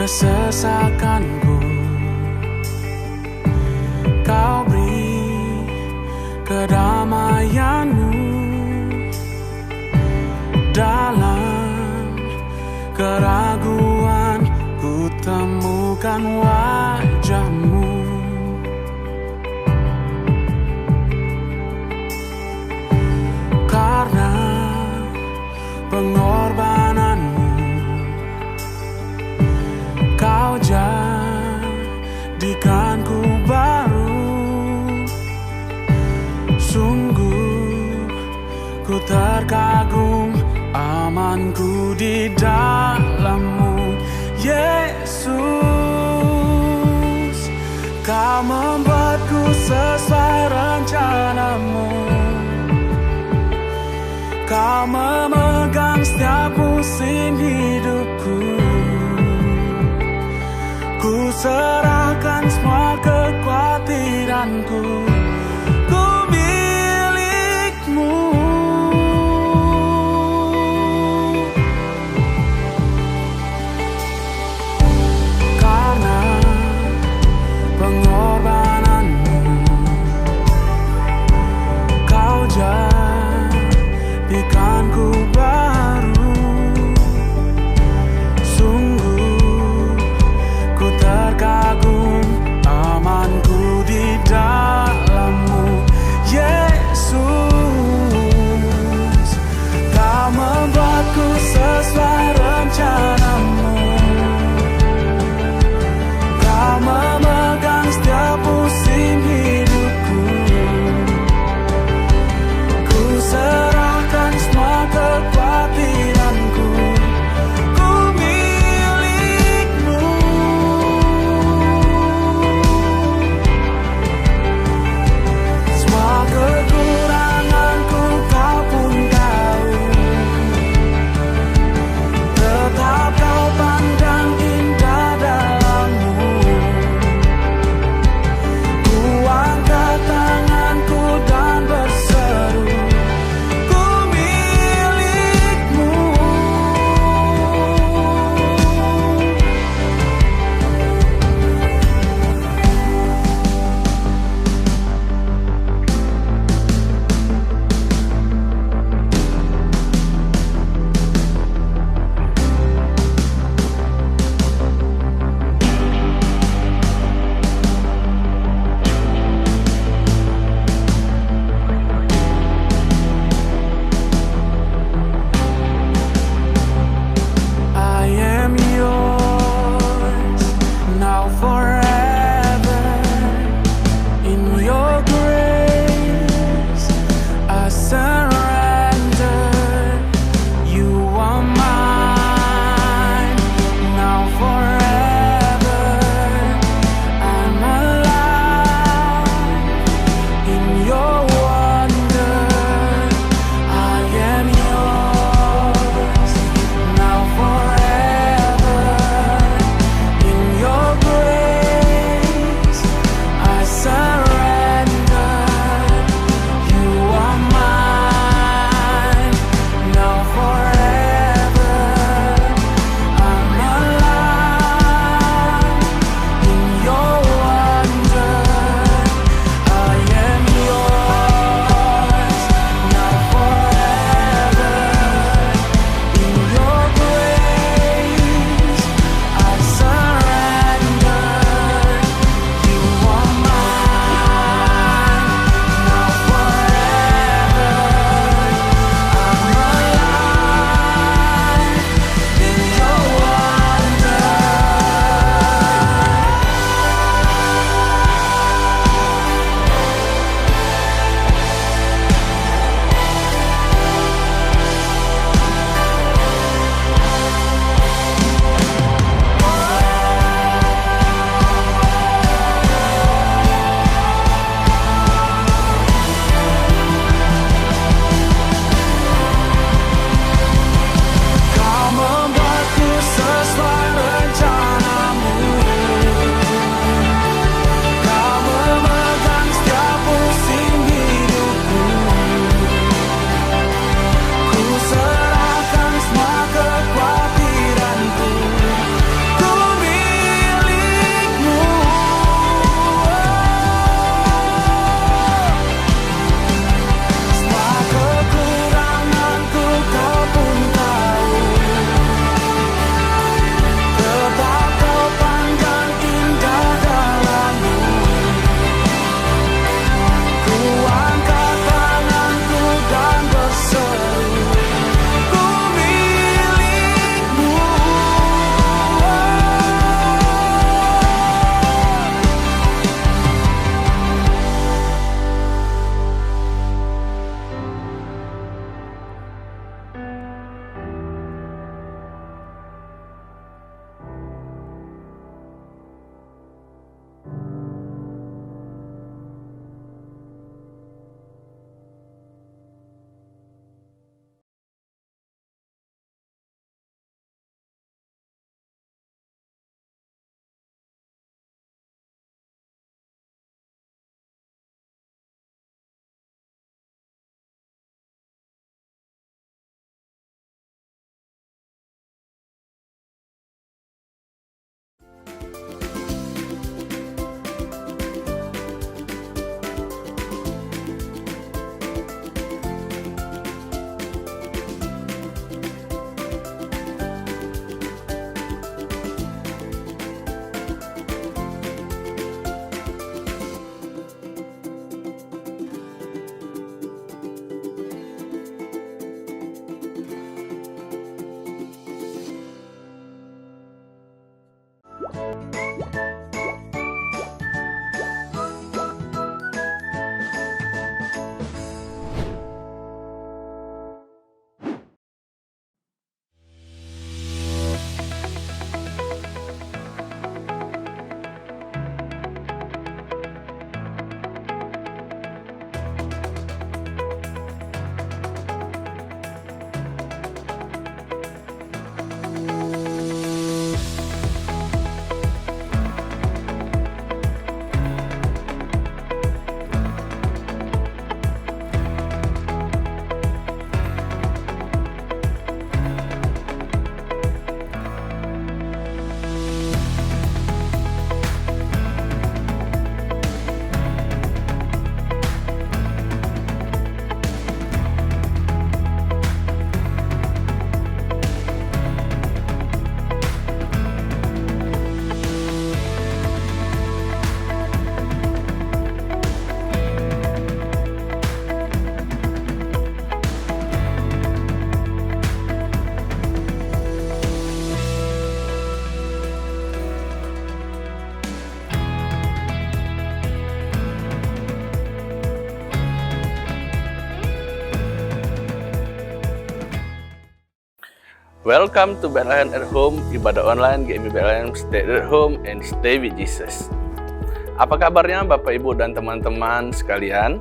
kesesakanku. Kau beri kedamaianmu dalam keraguan. Ku temukan wajahmu. Karena pengorbananmu, kau jadikanku baru. Sungguh ku terkagum, amanku di dalam-Mu, Yesus. Kau membuatku sesuai rencana-Mu. Kau memegang setiap musim hidupku. Ku serahkan semua kekhawatiranku. Ku milik-Mu. Karena pengorbananmu, kau jadikanku baru. Sungguh ku terkagum, Welcome to Bethlehem at Home, ibadah online GMI Bethlehem Stay at Home and Stay with Jesus. Apa kabarnya Bapak Ibu dan teman-teman sekalian?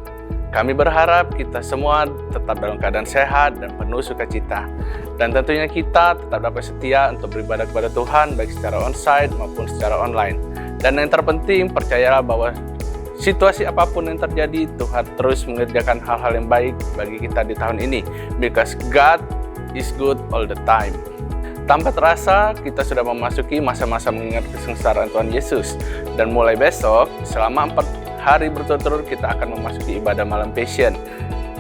Kami berharap kita semua tetap dalam keadaan sehat dan penuh sukacita. Dan tentunya kita tetap dapat setia untuk beribadah kepada Tuhan baik secara onsite maupun secara online. Dan yang terpenting percayalah bahwa situasi apapun yang terjadi, Tuhan terus mengerjakan hal-hal yang baik bagi kita di tahun ini. Because God is good all the time. Tanpa terasa, kita sudah memasuki masa-masa mengingat kesengsaraan Tuhan Yesus. Dan mulai besok, selama 4 hari berturut-turut kita akan memasuki ibadah malam Passion.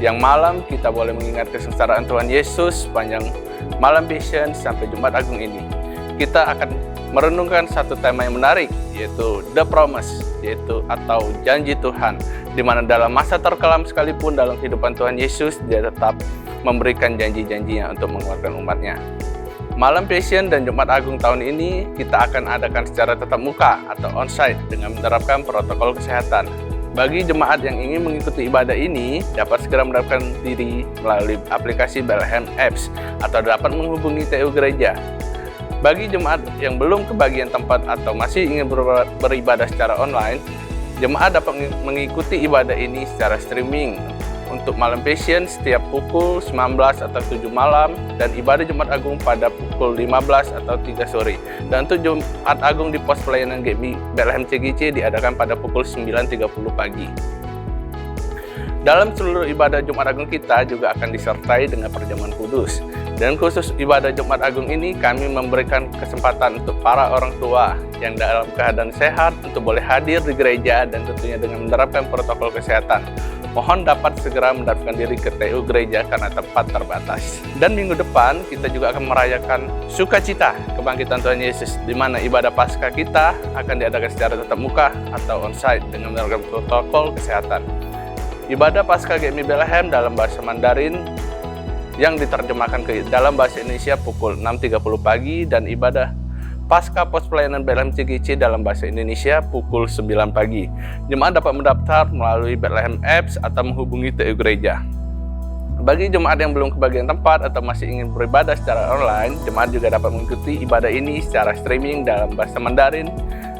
Yang malam kita boleh mengingat kesengsaraan Tuhan Yesus sepanjang malam Passion sampai Jumat Agung ini. Kita akan merenungkan satu tema yang menarik, yaitu The Promise, yaitu atau janji Tuhan, di mana dalam masa terkelam sekalipun dalam kehidupan Tuhan Yesus, Dia tetap memberikan janji-janjinya untuk menguatkan umatnya. Malam Passion dan Jumat Agung tahun ini kita akan adakan secara tatap muka atau onsite dengan menerapkan protokol kesehatan. Bagi jemaat yang ingin mengikuti ibadah ini, dapat segera mendaftarkan diri melalui aplikasi Bethlehem Apps atau dapat menghubungi TU Gereja. Bagi jemaat yang belum kebagian tempat atau masih ingin beribadah secara online, jemaat dapat mengikuti ibadah ini secara streaming. Untuk malam Passion setiap pukul 19 atau 7 malam dan ibadah Jumat Agung pada pukul 15 atau 3 sore. Dan untuk Jumat Agung di pos pelayanan GMI Bethlehem CGC diadakan pada pukul 9.30 pagi. Dalam seluruh ibadah Jumat Agung kita juga akan disertai dengan perjamuan kudus. Dan khusus ibadah Jumat Agung ini kami memberikan kesempatan untuk para orang tua yang dalam keadaan sehat untuk boleh hadir di gereja dan tentunya dengan menerapkan protokol kesehatan. Mohon dapat segera mendaftarkan diri ke TU Gereja karena tempat terbatas. Dan minggu depan kita juga akan merayakan sukacita kebangkitan Tuhan Yesus, di mana ibadah Paskah kita akan diadakan secara tatap muka atau onsite dengan menerapkan protokol kesehatan. Ibadah Paskah GMI Bethlehem dalam bahasa Mandarin yang diterjemahkan ke dalam bahasa Indonesia pukul 6.30 pagi dan ibadah Pasca Pos Pelayanan Bethlehem CGC dalam bahasa Indonesia pukul 9 pagi. Jemaat dapat mendaftar melalui Bethlehem Apps atau menghubungi TU Gereja. Bagi jemaat yang belum kebagian tempat atau masih ingin beribadah secara online, jemaat juga dapat mengikuti ibadah ini secara streaming dalam bahasa Mandarin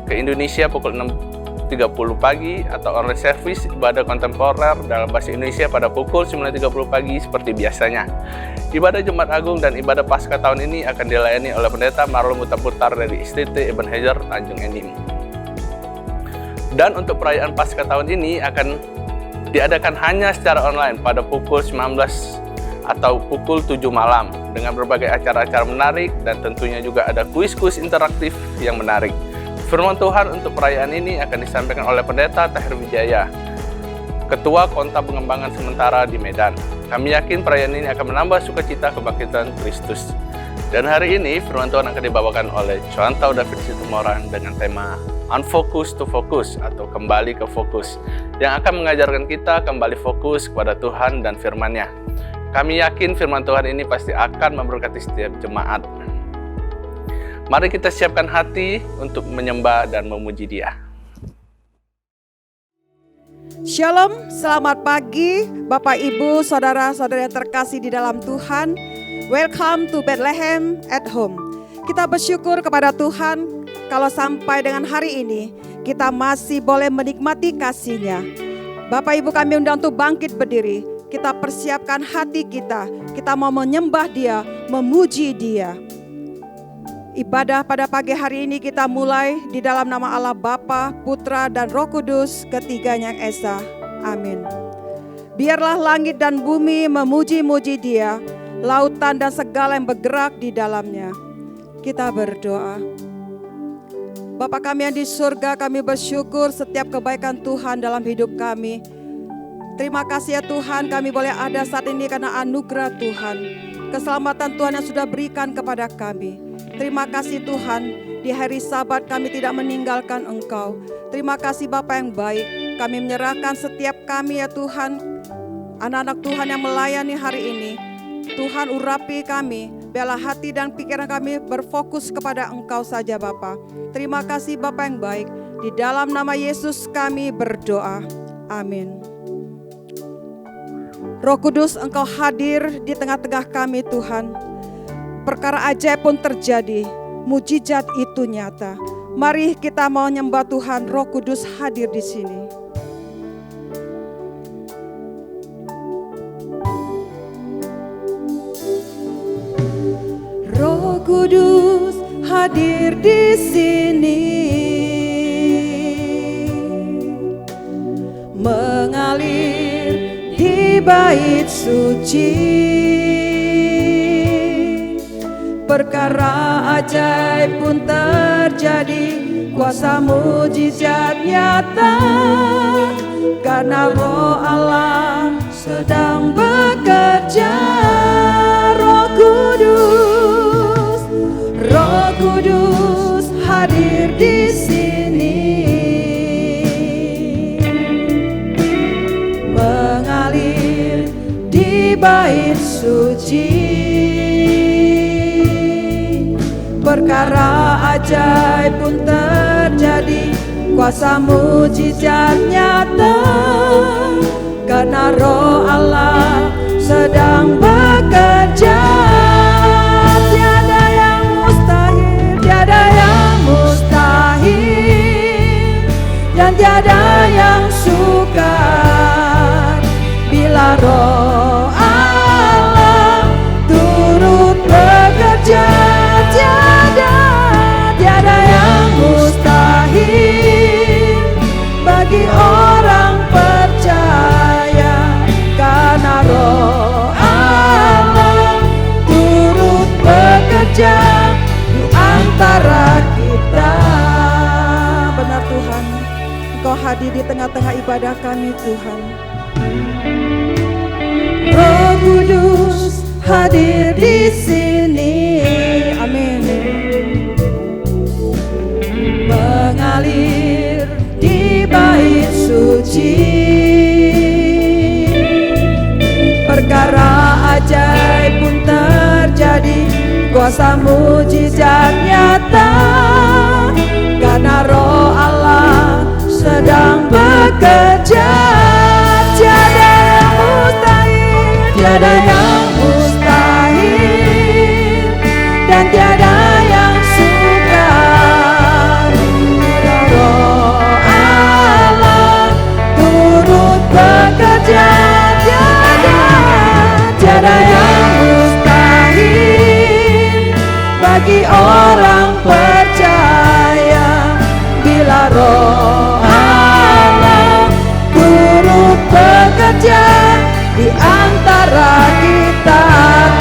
ke Indonesia pukul 6.30 pagi atau online service ibadah kontemporer dalam bahasa Indonesia pada pukul 9.30 pagi seperti biasanya. Ibadah Jumat Agung dan ibadah Paskah tahun ini akan dilayani oleh Pendeta Marlon Mutaputar dari STT Ebenezer Tanjung Enim. Dan untuk perayaan Paskah tahun ini akan diadakan hanya secara online pada pukul 19 atau pukul 7 malam dengan berbagai acara-acara menarik dan tentunya juga ada kuis-kuis interaktif yang menarik. Firman Tuhan untuk perayaan ini akan disampaikan oleh Pendeta Tahir Wijaya, Ketua Konta Pengembangan Sementara di Medan. Kami yakin perayaan ini akan menambah sukacita kebangkitan Kristus. Dan hari ini firman Tuhan akan dibawakan oleh Coantau David Situmorang dengan tema Unfocus to Focus atau kembali ke fokus, yang akan mengajarkan kita kembali fokus kepada Tuhan dan firman-Nya. Kami yakin firman Tuhan ini pasti akan memberkati setiap jemaat. Mari kita siapkan hati untuk menyembah dan memuji Dia. Shalom, selamat pagi Bapak Ibu, Saudara-saudara yang terkasih di dalam Tuhan. Welcome to Bethlehem at Home. Kita bersyukur kepada Tuhan kalau sampai dengan hari ini kita masih boleh menikmati kasih-Nya. Bapak Ibu, kami undang untuk bangkit berdiri. Kita persiapkan hati kita mau menyembah Dia, memuji Dia. Ibadah pada pagi hari ini kita mulai di dalam nama Allah Bapa, Putra dan Roh Kudus, ketiganya yang esa. Amin. Biarlah langit dan bumi memuji-muji Dia, lautan dan segala yang bergerak di dalamnya. Kita berdoa. Bapa kami yang di surga, kami bersyukur setiap kebaikan Tuhan dalam hidup kami. Terima kasih ya Tuhan, kami boleh ada saat ini karena anugerah Tuhan. Keselamatan Tuhan yang sudah berikan kepada kami. Terima kasih Tuhan, di hari Sabat kami tidak meninggalkan Engkau. Terima kasih Bapa yang baik, kami menyerahkan setiap kami ya Tuhan, anak-anak Tuhan yang melayani hari ini. Tuhan urapi kami, biarlah hati dan pikiran kami berfokus kepada Engkau saja Bapa. Terima kasih Bapa yang baik, di dalam nama Yesus kami berdoa. Amin. Roh Kudus, Engkau hadir di tengah-tengah kami Tuhan. Perkara ajaib pun terjadi, mujizat itu nyata. Mari kita mau nyembah Tuhan, Roh Kudus hadir di sini. Roh Kudus hadir di sini, mengalir di bait suci. Perkara ajaib pun terjadi, kuasa mujizat nyata, karena Roh Allah sedang bekerja. Roh Kudus hadir di sini, mengalir di bait suci. Perkara ajaib pun terjadi, kuasa mujizat nyata, karena Roh Allah sedang bekerja. Tiada yang mustahil, tiada yang mustahil, dan tiada yang sukar bila Roh Allah turut bekerja. Tiada yang mustahil bagi orang percaya, karena Roh Allah turut bekerja di antara kita. Benar Tuhan, Engkau hadir di tengah-tengah ibadah kami Tuhan. Roh Kudus hadir di sini. Amin. Mengalir di bait suci. Perkara ajaib pun terjadi, kuasa mujizat nyata, karena Roh Allah sedang bekerja. Tiada yang mustahil, tiada yang mustahil, dan tiada yang sukar bila Roh Allah turut bekerja. Tiada yang mustahil bagi orang percaya, bila Roh Allah turut bekerja di antara kita.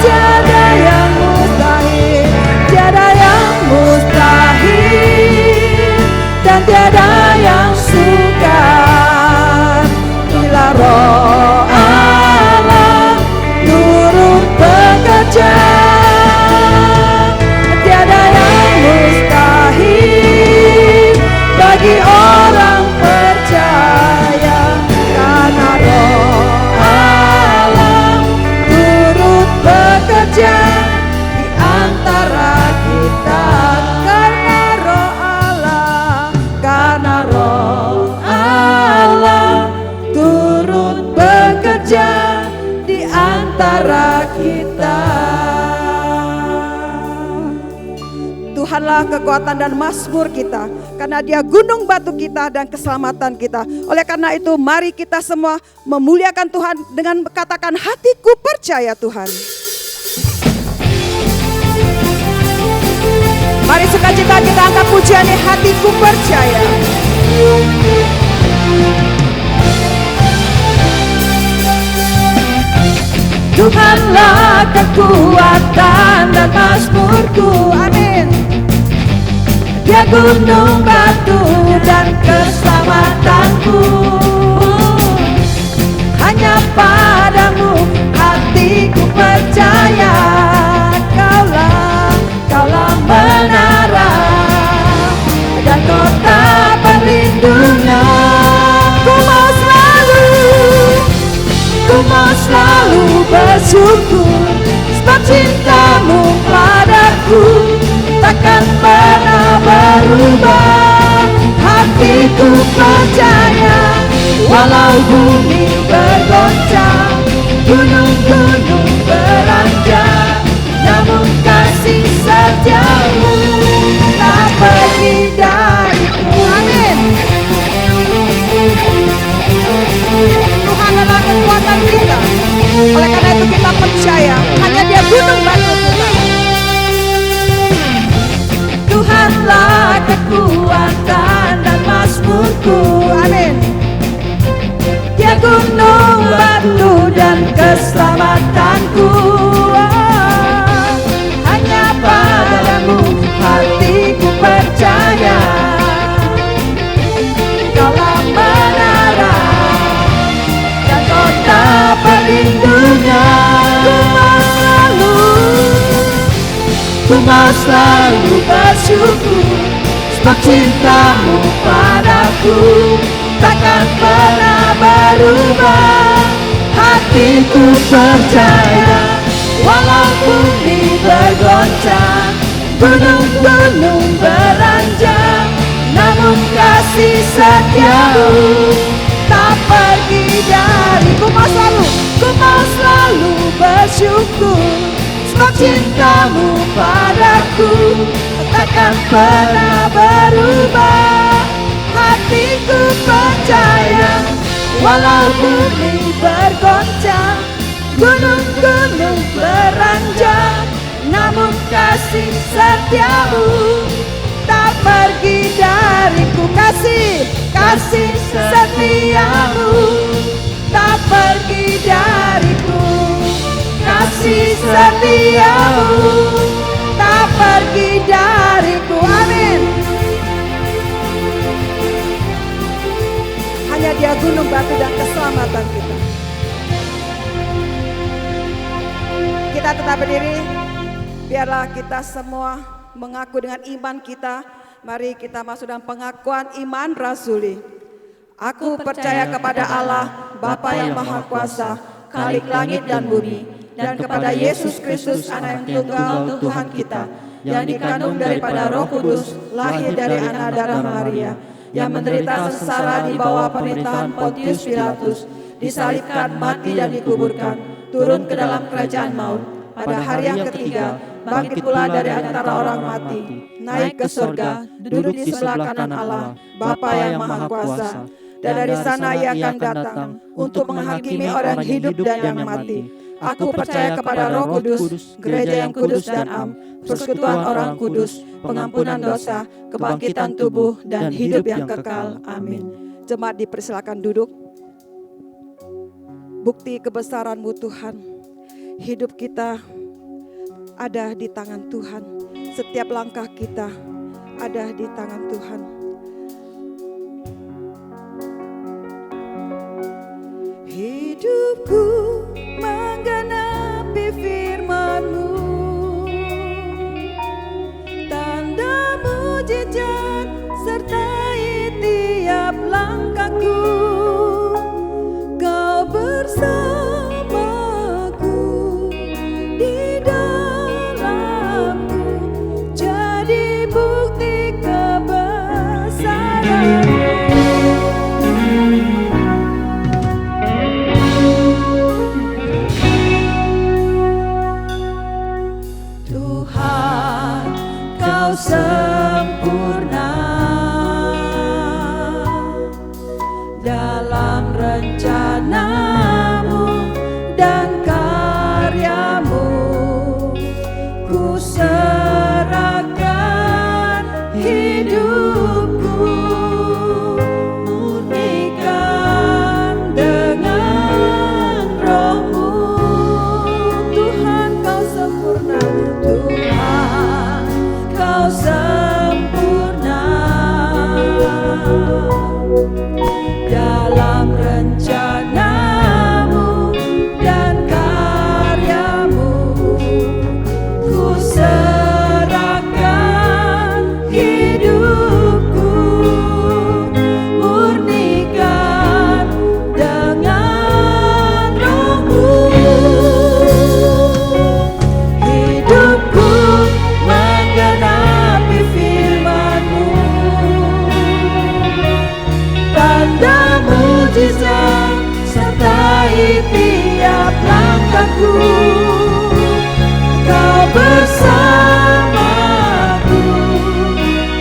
Tiada yang mustahil, tiada yang mustahil, dan tiada yang sukar bila Roh Allah turut bekerja. Tiada yang kita. Tuhanlah kekuatan dan mazmur kita, karena Dia gunung batu kita dan keselamatan kita. Oleh karena itu, mari kita semua memuliakan Tuhan dengan katakan, hatiku percaya Tuhan. Mari sukacita kita angkat pujian, hatiku percaya. Tuhanlah kekuatan dan mazmurku, amin. Dia gunung batu dan keselamatanku. Hanya padamu hatiku percaya. Kaulah menara dan kota perlindungan. Ku mau selalu bersyukur, sebab cintamu padaku takkan pernah berubah. Hatiku percaya, walau bumi bergoncang, gunung-gunung beranjak, namun kasih setiamu tak pergi dariku. Amin. Tuhan adalah kekuatan kita. Oleh karena itu kita percaya, hanya Dia gunung batu kita. Tuhanlah kekuatan dan mazmurku, amin. Dia gunung batu dan keselamatanku. Hanya padamu hatiku percaya. Kaulah menara dan kota perlindungan. Ku mau selalu bersyukur, sebab cintamu padaku takkan pernah berubah. Hatiku percaya, walau bumi bergoncang, gunung-gunung beranjak, namun kasih setiamu tak pergi dariku. Ku mau selalu bersyukur, sebab cintamu padaku takkan pernah berubah. Hatiku percaya, walau bumi bergoncang, gunung-gunung beranjak, namun kasih setiamu tak pergi dariku. Kasih setiamu tak pergi dariku. Kasih setiamu tak pergi dariku. Amin. Hanya Dia gunung batu dan keselamatan kita. Kita tetap berdiri. Biarlah kita semua mengaku dengan iman kita. Mari kita masuk dalam pengakuan iman rasuli. Aku percaya kepada Allah, Bapa yang Maha Kuasa, Khalik langit dan bumi, dan kepada Yesus Kristus, Anak yang tunggal Tuhan kita, yang dikandung daripada Roh Kudus, lahir dari anak darah Maria, yang menderita sengsara di bawah pemerintahan Pontius Pilatus, disalibkan, mati dan dikuburkan, turun ke dalam kerajaan maut. Pada hari yang ketiga, bangkit pula dari antara orang mati, naik ke surga, duduk di sebelah kanan Allah, Bapa yang Maha Kuasa. Dan dari sana Ia akan datang untuk menghakimi orang hidup dan yang mati. Aku percaya kepada Roh Kudus, gereja yang kudus dan am, persekutuan orang kudus, pengampunan dosa, kebangkitan tubuh dan hidup yang kekal. Amin. Jemaat dipersilakan duduk. Bukti kebesaran-Mu Tuhan. Hidup kita ada di tangan Tuhan. Setiap langkah kita ada di tangan Tuhan. Hidupku menggenapi firman-Mu, tanda mujizat sertai tiap langkahku. Kau bersamaku di dalamku, jadi bukti kebenaran. hidupku, murnikan dengan roh-Mu. Tuhan Kau sempurna, Tuhan Kau sempurna dalam rencana-Mu dan karya-Mu. Ku serahkan hidupku, murnikan dengan roh-Mu. Hidupku menggenapi firman-Mu, tanda mujizat sertai tiap langkahku. Kau bersamaku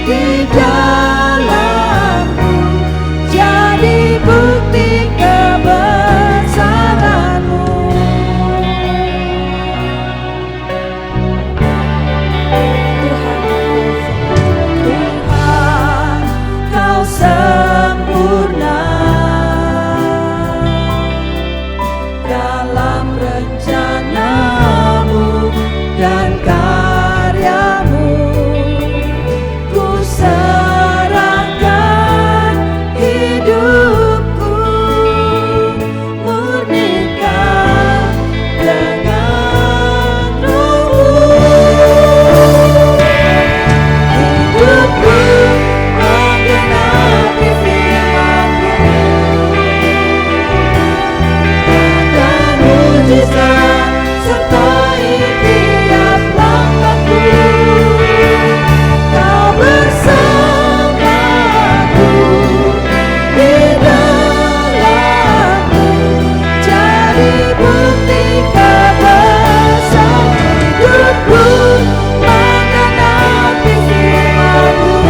di dalamku, jadi bukti kebesaran-Mu. Tuhan Kau sempurna dalam rencana-Mu dan karya-Mu. Ku serahkan hidupku, murnikan dengan roh-Mu. Hidupku menggenapi firman-Mu, tanda mujizat sertai tiap langkahku. Kau bersamaku di dalamku, jadi bukti kebesaran. Hidupku menggenapi firman-Mu,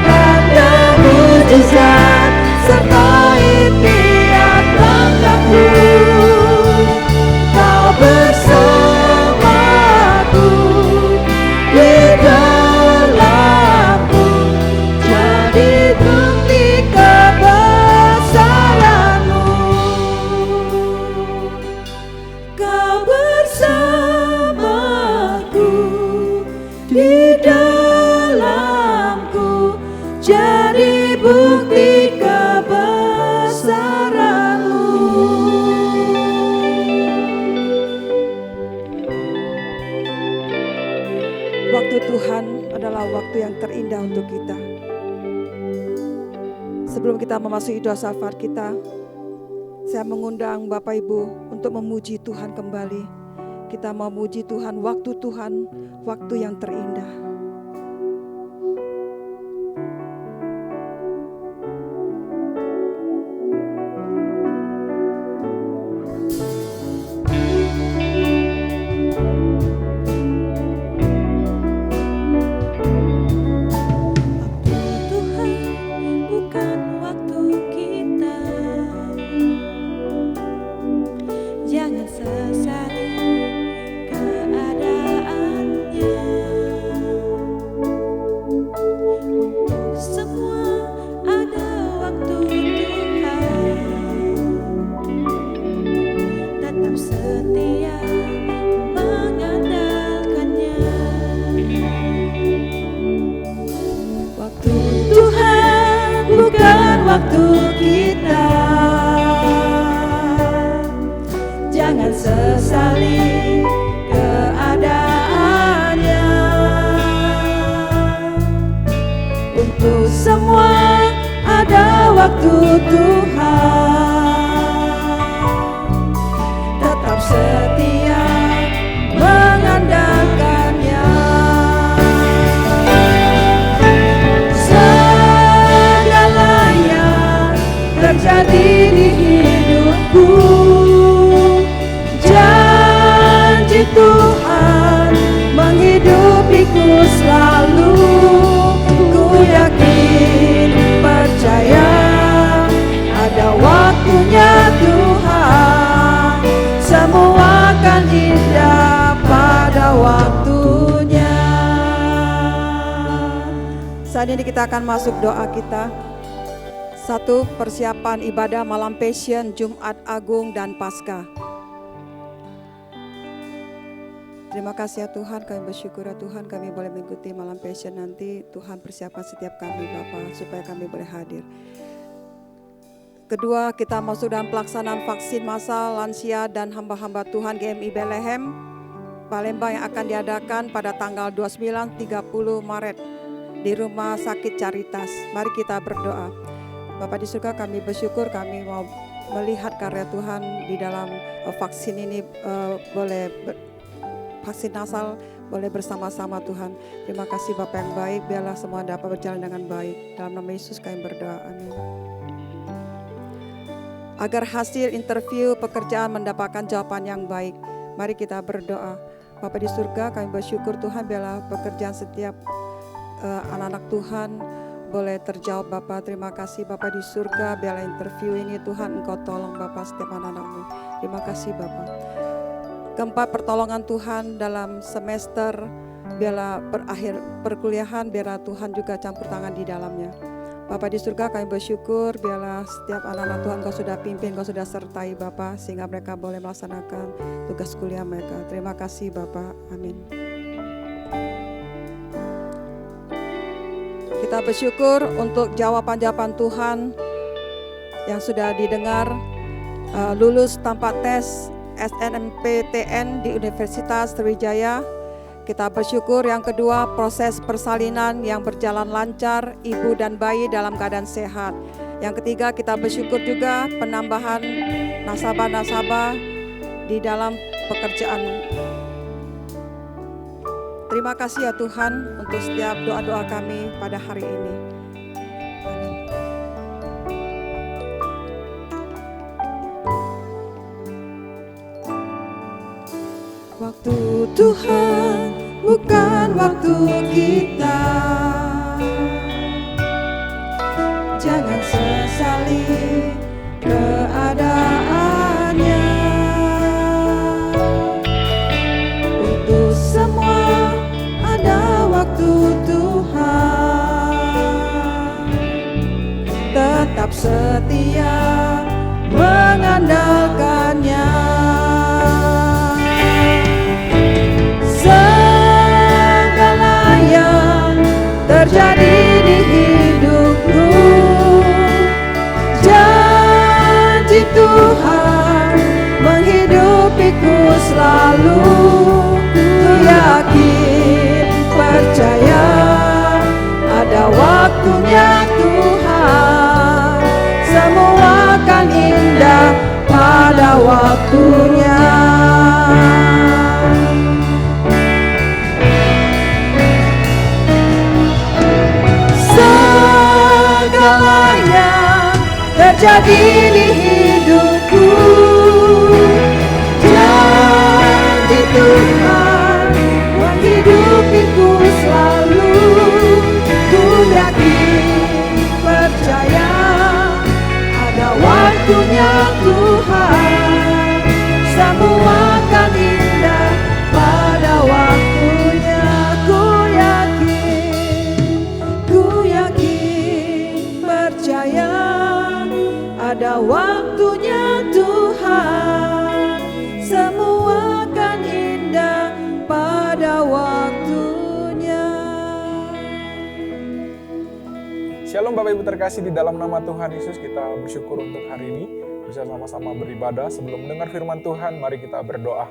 tanda mujizat sertai tiap langkahku. Kau bersamaku di dalamku, jadi bukti kebesaran-Mu. Kau bersamaku di dalamku, jadi bukti kebesaran-Mu. Waktu Tuhan adalah waktu yang terindah untuk kita. Sebelum kita memasuki doa syafaat kita, saya mengundang Bapak Ibu untuk memuji Tuhan kembali. Kita mau memuji Tuhan, waktu yang terindah. Jangan sesali keadaannya. Untuk semua ada waktu Tuhan. Tetap setia mengandalkannya. Waktu Tuhan bukan waktu kita. Jangan sesali keadaannya. Untuk semua ada waktu Tuhan. Tetap setia mengandalkannya. Segalanya terjadi di hidupku. Janji Tuhan menghidupiku selalu. Ku yakin, percaya ada waktu Saat ini kita akan masuk doa kita. Satu, persiapan ibadah malam Passion, Jumat Agung dan Paskah. Terima kasih ya Tuhan, kami bersyukur ya Tuhan kami boleh mengikuti malam Passion nanti. Tuhan persiapkan setiap kami Bapa supaya kami boleh hadir. Kedua, kita masuk dalam pelaksanaan vaksin massal lansia dan hamba-hamba Tuhan GMI Bethlehem Palembang yang akan diadakan pada tanggal 29-30 Maret di Rumah Sakit Caritas. Mari kita berdoa. Bapa di surga, kami bersyukur kami mau melihat karya Tuhan di dalam vaksin ini vaksin nasal boleh bersama-sama Tuhan. Terima kasih Bapa yang baik, biarlah semua dapat berjalan dengan baik. Dalam nama Yesus kami berdoa, amin. Agar hasil interview pekerjaan mendapatkan jawaban yang baik, mari kita berdoa. Bapa di surga, kami bersyukur Tuhan biarlah pekerjaan setiap anak-anak Tuhan boleh terjawab Bapa. Terima kasih Bapa di surga, biarlah interview ini Tuhan Engkau tolong Bapa setiap anak-anak-Mu. Terima kasih Bapa. Keempat, pertolongan Tuhan dalam semester, biarlah berakhir perkuliahan, biarlah Tuhan juga campur tangan di dalamnya. Bapa di surga, kami bersyukur biarlah setiap anak-anak Tuhan Kau sudah pimpin, Kau sudah sertai Bapa, sehingga mereka boleh melaksanakan tugas kuliah mereka. Terima kasih Bapa, amin. Kita bersyukur untuk jawaban-jawaban Tuhan yang sudah didengar, lulus tanpa tes SNMPTN di Universitas Sriwijaya. Kita bersyukur yang kedua, proses persalinan yang berjalan lancar, ibu dan bayi dalam keadaan sehat. Yang ketiga, kita bersyukur juga penambahan nasabah-nasabah di dalam pekerjaan. Terima kasih ya Tuhan untuk setiap doa-doa kami pada hari ini. Amin. Waktu Tuhan bukan waktu kita. Jangan sesali keadaannya. Untuk semua ada waktu Tuhan. Tetap setia mengandalkannya. Segala yang terjadi di hidupku, janji Tuhan menghidupiku selalu. Ku yakin, percaya ada waktunya Tuhan. Semua akan indah pada waktunya. Segalanya terjadi di hidupku, janji Tuhan menghidupiku selalu. Ku yakin, percaya ada waktunya Tuhan. Semua akan indah pada waktunya. Ku yakin, percaya ada waktunya Tuhan. Semua akan indah pada waktunya. Shalom Bapak Ibu terkasih di dalam nama Tuhan Yesus, kita bersyukur untuk hari ini bisa sama-sama beribadah. Sebelum mendengar firman Tuhan, mari kita berdoa.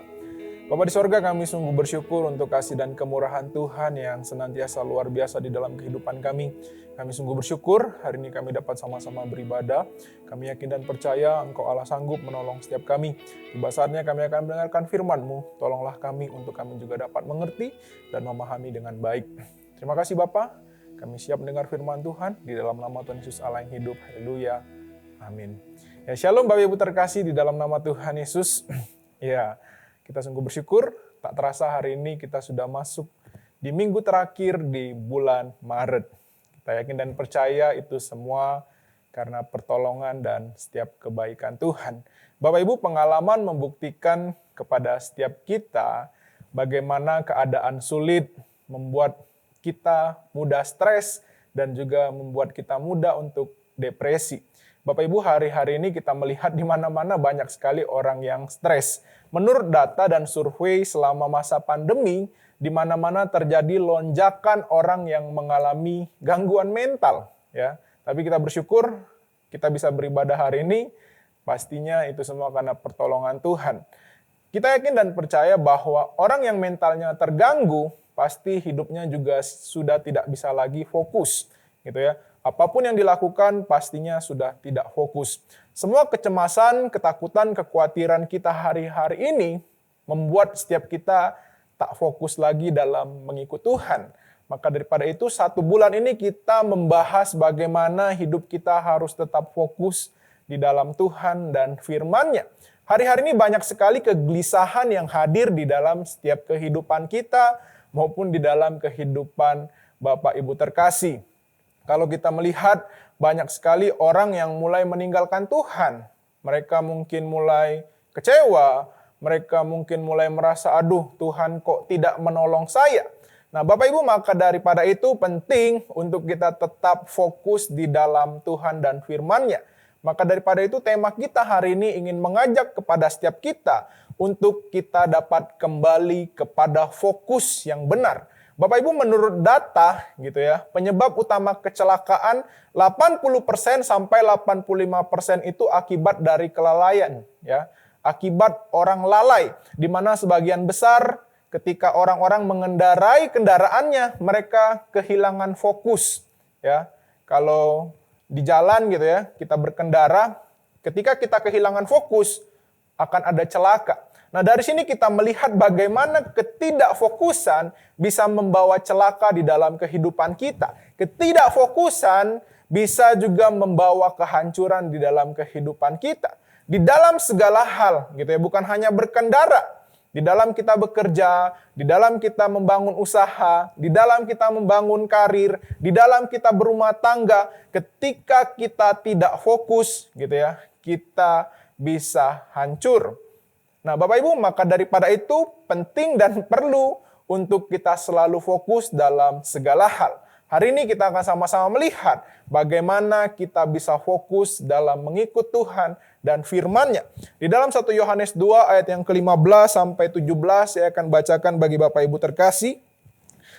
Bapa di sorga, kami sungguh bersyukur untuk kasih dan kemurahan Tuhan yang senantiasa luar biasa di dalam kehidupan kami. Kami sungguh bersyukur hari ini kami dapat sama-sama beribadah. Kami yakin dan percaya Engkau Allah sanggup menolong setiap kami. Tiba saatnya kami akan mendengarkan firman-Mu. Tolonglah kami untuk kami juga dapat mengerti dan memahami dengan baik. Terima kasih Bapa. Kami siap mendengar firman Tuhan di dalam nama Tuhan Yesus Allah yang hidup. Haleluya. Amin. Ya, shalom Bapak Ibu terkasih di dalam nama Tuhan Yesus. Ya, kita sungguh bersyukur, tak terasa hari ini kita sudah masuk di minggu terakhir di bulan Maret. Kita yakin dan percaya itu semua karena pertolongan dan setiap kebaikan Tuhan. Bapak Ibu, pengalaman membuktikan kepada setiap kita bagaimana keadaan sulit membuat kita mudah stres dan juga membuat kita mudah untuk depresi. Bapak Ibu, hari-hari ini kita melihat di mana-mana banyak sekali orang yang stres. Menurut data dan survei selama masa pandemi, di mana-mana terjadi lonjakan orang yang mengalami gangguan mental, ya. Tapi kita bersyukur kita bisa beribadah hari ini, pastinya itu semua karena pertolongan Tuhan. Kita yakin dan percaya bahwa orang yang mentalnya terganggu, pasti hidupnya juga sudah tidak bisa lagi fokus, gitu ya. Apapun yang dilakukan pastinya sudah tidak fokus. Semua kecemasan, ketakutan, kekhawatiran kita hari-hari ini membuat setiap kita tak fokus lagi dalam mengikut Tuhan. Maka daripada itu 1 bulan ini kita membahas bagaimana hidup kita harus tetap fokus di dalam Tuhan dan firman-Nya. Hari-hari ini banyak sekali kegelisahan yang hadir di dalam setiap kehidupan kita maupun di dalam kehidupan Bapak Ibu terkasih. Kalau kita melihat banyak sekali orang yang mulai meninggalkan Tuhan. Mereka mungkin mulai kecewa, mereka mungkin mulai merasa, aduh Tuhan kok tidak menolong saya. Nah Bapak Ibu, maka daripada itu penting untuk kita tetap fokus di dalam Tuhan dan firman-Nya. Maka daripada itu tema kita hari ini ingin mengajak kepada setiap kita untuk kita dapat kembali kepada fokus yang benar. Bapak Ibu, menurut data gitu ya, penyebab utama kecelakaan 80% sampai 85% itu akibat dari kelalaian, ya. Akibat orang lalai, di mana sebagian besar ketika orang-orang mengendarai kendaraannya, mereka kehilangan fokus, ya. Kalau di jalan gitu ya, kita berkendara, ketika kita kehilangan fokus, akan ada celaka. Nah dari sini kita melihat bagaimana ketidakfokusan bisa membawa celaka di dalam kehidupan kita. Ketidakfokusan bisa juga membawa kehancuran di dalam kehidupan kita. Di dalam segala hal gitu ya, bukan hanya berkendara. Di dalam kita bekerja, di dalam kita membangun usaha, di dalam kita membangun karir, di dalam kita berumah tangga, ketika kita tidak fokus gitu ya, kita bisa hancur. Nah Bapak Ibu, maka daripada itu penting dan perlu untuk kita selalu fokus dalam segala hal. Hari ini kita akan sama-sama melihat bagaimana kita bisa fokus dalam mengikut Tuhan dan firman-Nya. Di dalam 1 Yohanes 2 ayat yang ke-15 sampai 17 saya akan bacakan bagi Bapak Ibu terkasih.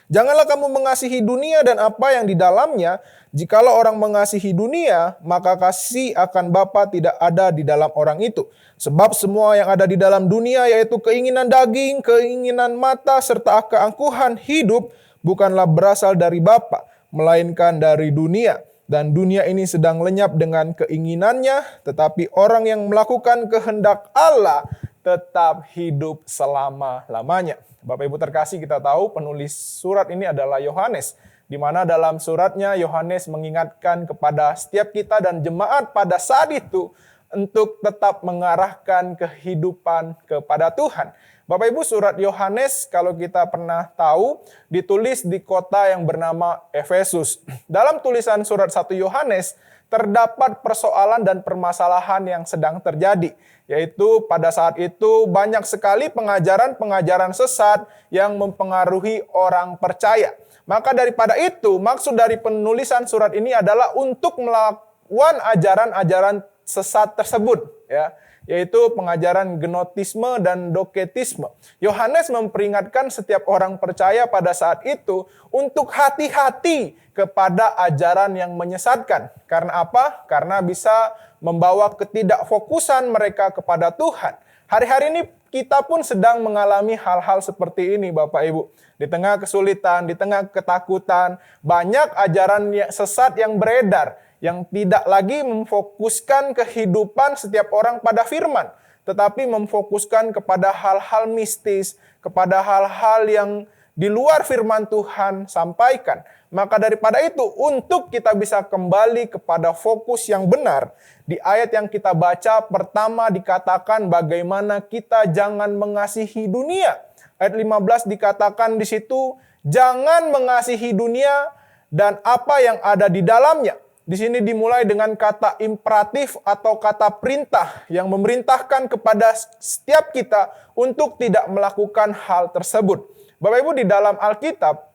Janganlah kamu mengasihi dunia dan apa yang di dalamnya. Jikalau orang mengasihi dunia, maka kasih akan Bapa tidak ada di dalam orang itu. Sebab semua yang ada di dalam dunia, yaitu keinginan daging, keinginan mata, serta keangkuhan hidup, bukanlah berasal dari Bapa, melainkan dari dunia. Dan dunia ini sedang lenyap dengan keinginannya, tetapi orang yang melakukan kehendak Allah tetap hidup selama-lamanya. Bapak Ibu terkasih, kita tahu penulis surat ini adalah Yohanes, di mana dalam suratnya Yohanes mengingatkan kepada setiap kita dan jemaat pada saat itu untuk tetap mengarahkan kehidupan kepada Tuhan. Bapak Ibu, surat Yohanes kalau kita pernah tahu ditulis di kota yang bernama Efesus. Dalam tulisan surat 1 Yohanes terdapat persoalan dan permasalahan yang sedang terjadi. Yaitu pada saat itu banyak sekali pengajaran-pengajaran sesat yang mempengaruhi orang percaya. Maka daripada itu, maksud dari penulisan surat ini adalah untuk melawan ajaran-ajaran sesat tersebut, ya, yaitu pengajaran gnotisme dan doketisme. Yohanes memperingatkan setiap orang percaya pada saat itu untuk hati-hati kepada ajaran yang menyesatkan. Karena apa? Karena bisa membawa ketidakfokusan mereka kepada Tuhan. Hari-hari ini kita pun sedang mengalami hal-hal seperti ini Bapak Ibu. Di tengah kesulitan, di tengah ketakutan, banyak ajaran sesat yang beredar, yang tidak lagi memfokuskan kehidupan setiap orang pada firman, tetapi memfokuskan kepada hal-hal mistis, kepada hal-hal yang di luar firman Tuhan sampaikan. Maka daripada itu, untuk kita bisa kembali kepada fokus yang benar, di ayat yang kita baca pertama dikatakan bagaimana kita jangan mengasihi dunia. Ayat 15 dikatakan di situ, jangan mengasihi dunia dan apa yang ada di dalamnya. Di sini dimulai dengan kata imperatif atau kata perintah yang memerintahkan kepada setiap kita untuk tidak melakukan hal tersebut. Bapak Ibu, di dalam Alkitab,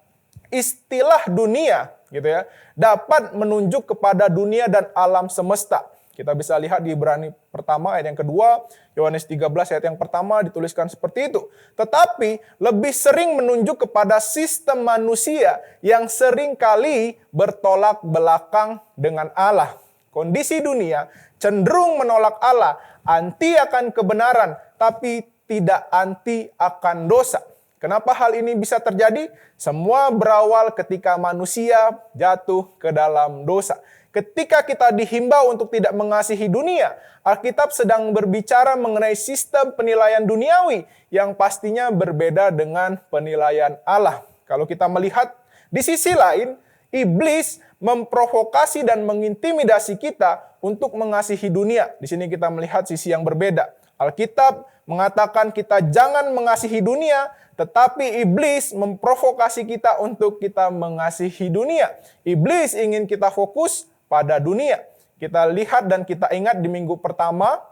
istilah dunia gitu ya, dapat menunjuk kepada dunia dan alam semesta. Kita bisa lihat di Ibrani pertama ayat yang kedua, Yohanes 13 ayat yang pertama dituliskan seperti itu. Tetapi lebih sering menunjuk kepada sistem manusia yang sering kali bertolak belakang dengan Allah. Kondisi dunia cenderung menolak Allah, anti akan kebenaran, tapi tidak anti akan dosa. Kenapa hal ini bisa terjadi? Semua berawal ketika manusia jatuh ke dalam dosa. Ketika kita dihimbau untuk tidak mengasihi dunia, Alkitab sedang berbicara mengenai sistem penilaian duniawi yang pastinya berbeda dengan penilaian Allah. Kalau kita melihat di sisi lain, iblis memprovokasi dan mengintimidasi kita untuk mengasihi dunia. Di sini kita melihat sisi yang berbeda. Alkitab mengatakan kita jangan mengasihi dunia, tetapi iblis memprovokasi kita untuk kita mengasihi dunia. Iblis ingin kita fokus pada dunia. Kita lihat dan kita ingat di minggu pertama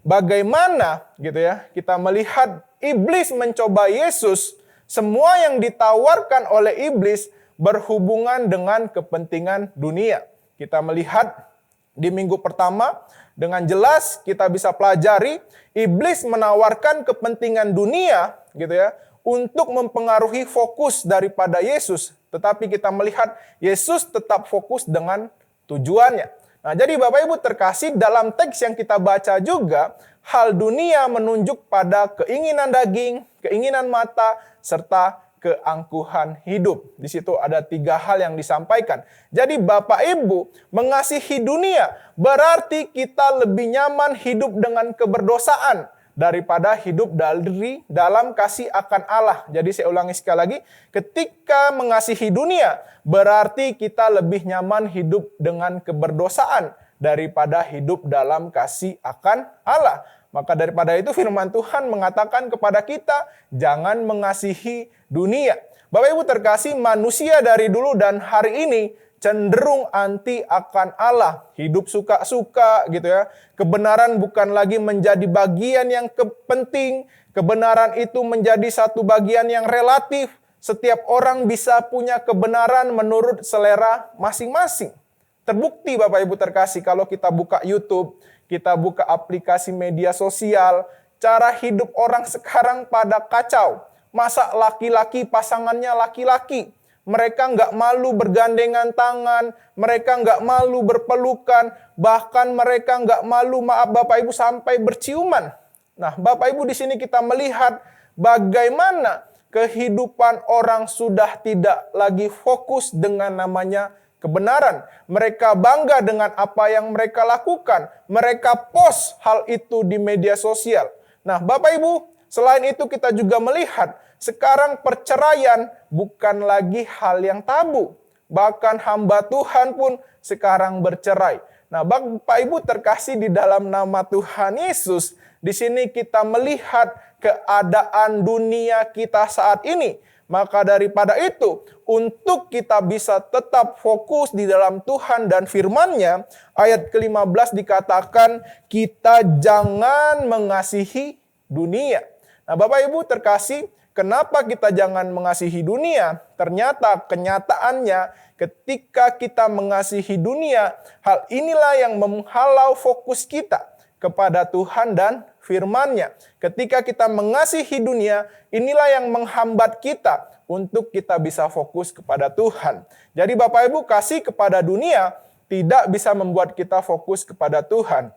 bagaimana gitu ya, kita melihat iblis mencoba Yesus. Semua yang ditawarkan oleh iblis berhubungan dengan kepentingan dunia. Kita melihat di minggu pertama dengan jelas kita bisa pelajari iblis menawarkan kepentingan dunia gitu ya untuk mempengaruhi fokus daripada Yesus. Tetapi kita melihat Yesus tetap fokus dengan tujuannya. Nah, jadi Bapak Ibu terkasih, dalam teks yang kita baca juga, hal dunia menunjuk pada keinginan daging, keinginan mata, serta keangkuhan hidup. Di situ ada 3 hal yang disampaikan. Jadi Bapak Ibu mengasihi dunia berarti kita lebih nyaman hidup dengan keberdosaan daripada hidup dari dalam kasih akan Allah. Jadi saya ulangi sekali lagi, ketika mengasihi dunia berarti kita lebih nyaman hidup dengan keberdosaan daripada hidup dalam kasih akan Allah. Maka daripada itu firman Tuhan mengatakan kepada kita, jangan mengasihi dunia. Bapak Ibu terkasih, manusia dari dulu dan hari ini cenderung anti akan Allah. Hidup suka-suka gitu ya. Kebenaran bukan lagi menjadi bagian yang penting. Kebenaran itu menjadi satu bagian yang relatif. Setiap orang bisa punya kebenaran menurut selera masing-masing. Terbukti Bapak Ibu terkasih, kalau kita buka YouTube, kita buka aplikasi media sosial, cara hidup orang sekarang pada kacau. Masa laki-laki pasangannya laki-laki. Mereka nggak malu bergandengan tangan, mereka nggak malu berpelukan, bahkan mereka nggak malu, maaf Bapak Ibu, sampai berciuman. Nah, Bapak Ibu di sini kita melihat bagaimana kehidupan orang sudah tidak lagi fokus dengan namanya kebenaran. Mereka bangga dengan apa yang mereka lakukan. Mereka post hal itu di media sosial. Nah, Bapak Ibu, selain itu kita juga melihat sekarang perceraian bukan lagi hal yang tabu. Bahkan hamba Tuhan pun sekarang bercerai. Nah, Bapak Ibu terkasih di dalam nama Tuhan Yesus, di sini kita melihat keadaan dunia kita saat ini. Maka daripada itu, untuk kita bisa tetap fokus di dalam Tuhan dan firman-Nya, ayat ke-15 dikatakan, kita jangan mengasihi dunia. Nah, Bapak Ibu terkasih, kenapa kita jangan mengasihi dunia? Ternyata kenyataannya ketika kita mengasihi dunia, hal inilah yang menghalau fokus kita kepada Tuhan dan firman-Nya. Ketika kita mengasihi dunia, inilah yang menghambat kita untuk kita bisa fokus kepada Tuhan. Jadi Bapak Ibu, kasih kepada dunia tidak bisa membuat kita fokus kepada Tuhan.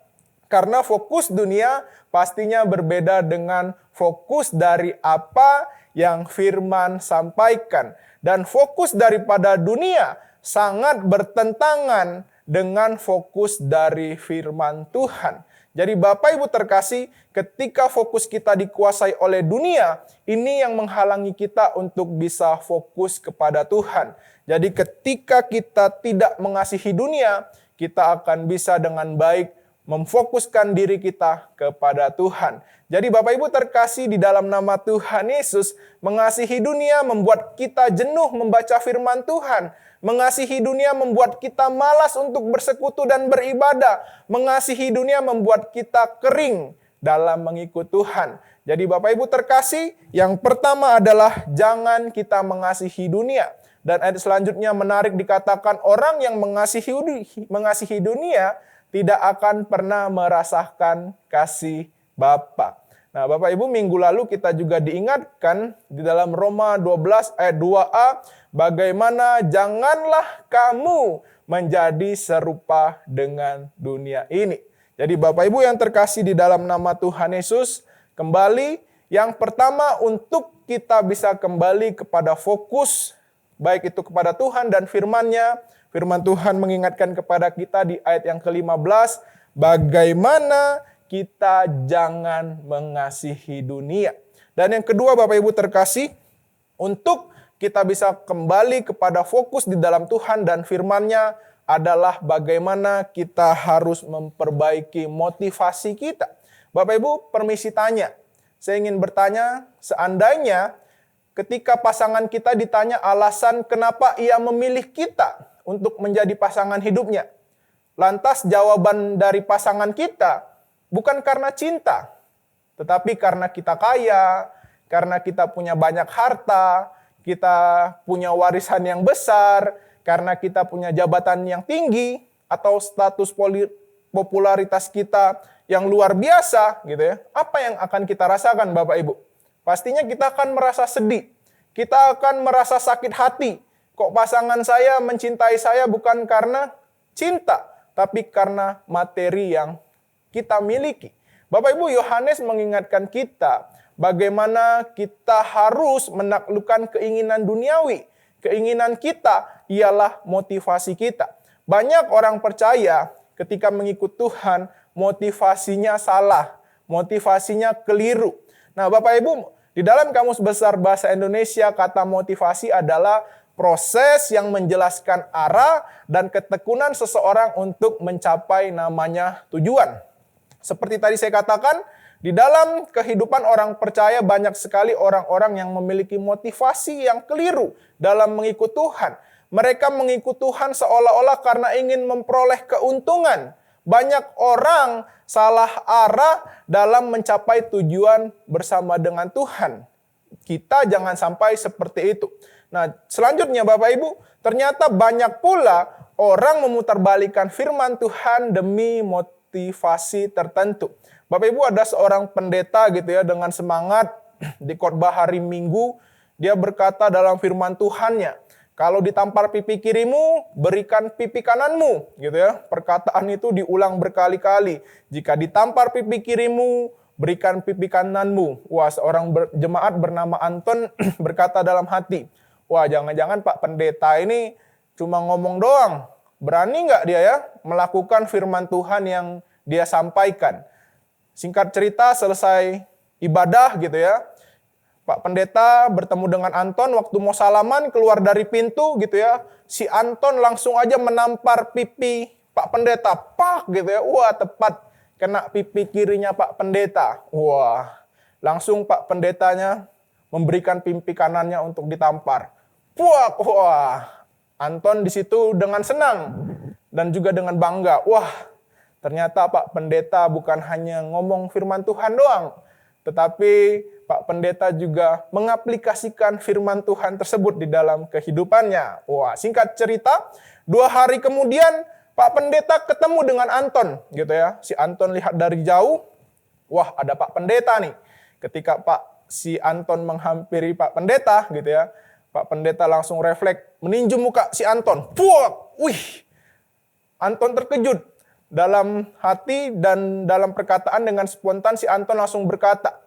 Karena fokus dunia pastinya berbeda dengan fokus dari apa yang firman sampaikan. Dan fokus daripada dunia sangat bertentangan dengan fokus dari firman Tuhan. Jadi Bapak Ibu terkasih, ketika fokus kita dikuasai oleh dunia, ini yang menghalangi kita untuk bisa fokus kepada Tuhan. Jadi ketika kita tidak mengasihi dunia, kita akan bisa dengan baik memfokuskan diri kita kepada Tuhan. Jadi Bapak Ibu terkasih di dalam nama Tuhan Yesus, mengasihi dunia membuat kita jenuh membaca firman Tuhan. Mengasihi dunia membuat kita malas untuk bersekutu dan beribadah. Mengasihi dunia membuat kita kering dalam mengikut Tuhan. Jadi Bapak Ibu terkasih, yang pertama adalah jangan kita mengasihi dunia. Dan ayat selanjutnya menarik, dikatakan orang yang mengasihi dunia tidak akan pernah merasakan kasih Bapa. Nah, Bapak Ibu, minggu lalu kita juga diingatkan di dalam Roma 12 ayat 2a, bagaimana janganlah kamu menjadi serupa dengan dunia ini. Jadi Bapak Ibu yang terkasih di dalam nama Tuhan Yesus, kembali yang pertama untuk kita bisa kembali kepada fokus, baik itu kepada Tuhan dan firman-Nya. Firman Tuhan mengingatkan kepada kita di ayat yang ke-15, bagaimana kita jangan mengasihi dunia. Dan yang kedua Bapak Ibu terkasih, untuk kita bisa kembali kepada fokus di dalam Tuhan dan firman-Nya adalah bagaimana kita harus memperbaiki motivasi kita. Bapak Ibu, permisi tanya. Saya ingin bertanya, seandainya ketika pasangan kita ditanya alasan kenapa ia memilih kita untuk menjadi pasangan hidupnya, lantas jawaban dari pasangan kita bukan karena cinta, tetapi karena kita kaya, karena kita punya banyak harta, kita punya warisan yang besar, karena kita punya jabatan yang tinggi, atau status popularitas kita yang luar biasa, gitu ya. Apa yang akan kita rasakan, Bapak Ibu? Pastinya kita akan merasa sedih, kita akan merasa sakit hati. Kok pasangan saya mencintai saya bukan karena cinta, tapi karena materi yang kita miliki. Bapak Ibu, Yohanes mengingatkan kita bagaimana kita harus menaklukkan keinginan duniawi. Keinginan kita ialah motivasi kita. Banyak orang percaya ketika mengikut Tuhan, motivasinya salah, motivasinya keliru. Nah, Bapak Ibu, di dalam Kamus Besar Bahasa Indonesia, kata motivasi adalah proses yang menjelaskan arah dan ketekunan seseorang untuk mencapai namanya tujuan. Seperti tadi saya katakan, di dalam kehidupan orang percaya banyak sekali orang-orang yang memiliki motivasi yang keliru dalam mengikut Tuhan. Mereka mengikut Tuhan seolah-olah karena ingin memperoleh keuntungan. Banyak orang salah arah dalam mencapai tujuan bersama dengan Tuhan. Kita jangan sampai seperti itu. Nah, selanjutnya Bapak Ibu, ternyata banyak pula orang memutarbalikkan firman Tuhan demi motivasi tertentu. Bapak Ibu, ada seorang pendeta gitu ya, dengan semangat di khotbah hari Minggu, dia berkata dalam firman Tuhannya, kalau ditampar pipi kirimu, berikan pipi kananmu, gitu ya. Perkataan itu diulang berkali-kali. Jika ditampar pipi kirimu, berikan pipi kananmu. Wah, seorang jemaat bernama Anton berkata dalam hati, wah, jangan-jangan Pak Pendeta ini cuma ngomong doang. Berani nggak dia ya melakukan firman Tuhan yang dia sampaikan? Singkat cerita, selesai ibadah gitu ya, Pak Pendeta bertemu dengan Anton, waktu mau salaman keluar dari pintu gitu ya, si Anton langsung aja menampar pipi Pak Pendeta, pak gitu ya, wah tepat kena pipi kirinya Pak Pendeta. Wah, langsung Pak Pendetanya memberikan pipi kanannya untuk ditampar. Wah, Anton di situ dengan senang dan juga dengan bangga. Wah, ternyata Pak Pendeta bukan hanya ngomong firman Tuhan doang, tetapi Pak Pendeta juga mengaplikasikan firman Tuhan tersebut di dalam kehidupannya. Wah, singkat cerita, 2 hari kemudian Pak Pendeta ketemu dengan Anton, gitu ya. Si Anton lihat dari jauh, wah ada Pak Pendeta nih. Ketika si Anton menghampiri Pak Pendeta, gitu ya, Pak Pendeta langsung refleks meninju muka si Anton. Puak, wih, Anton terkejut. Dalam hati dan dalam perkataan dengan spontan si Anton langsung berkata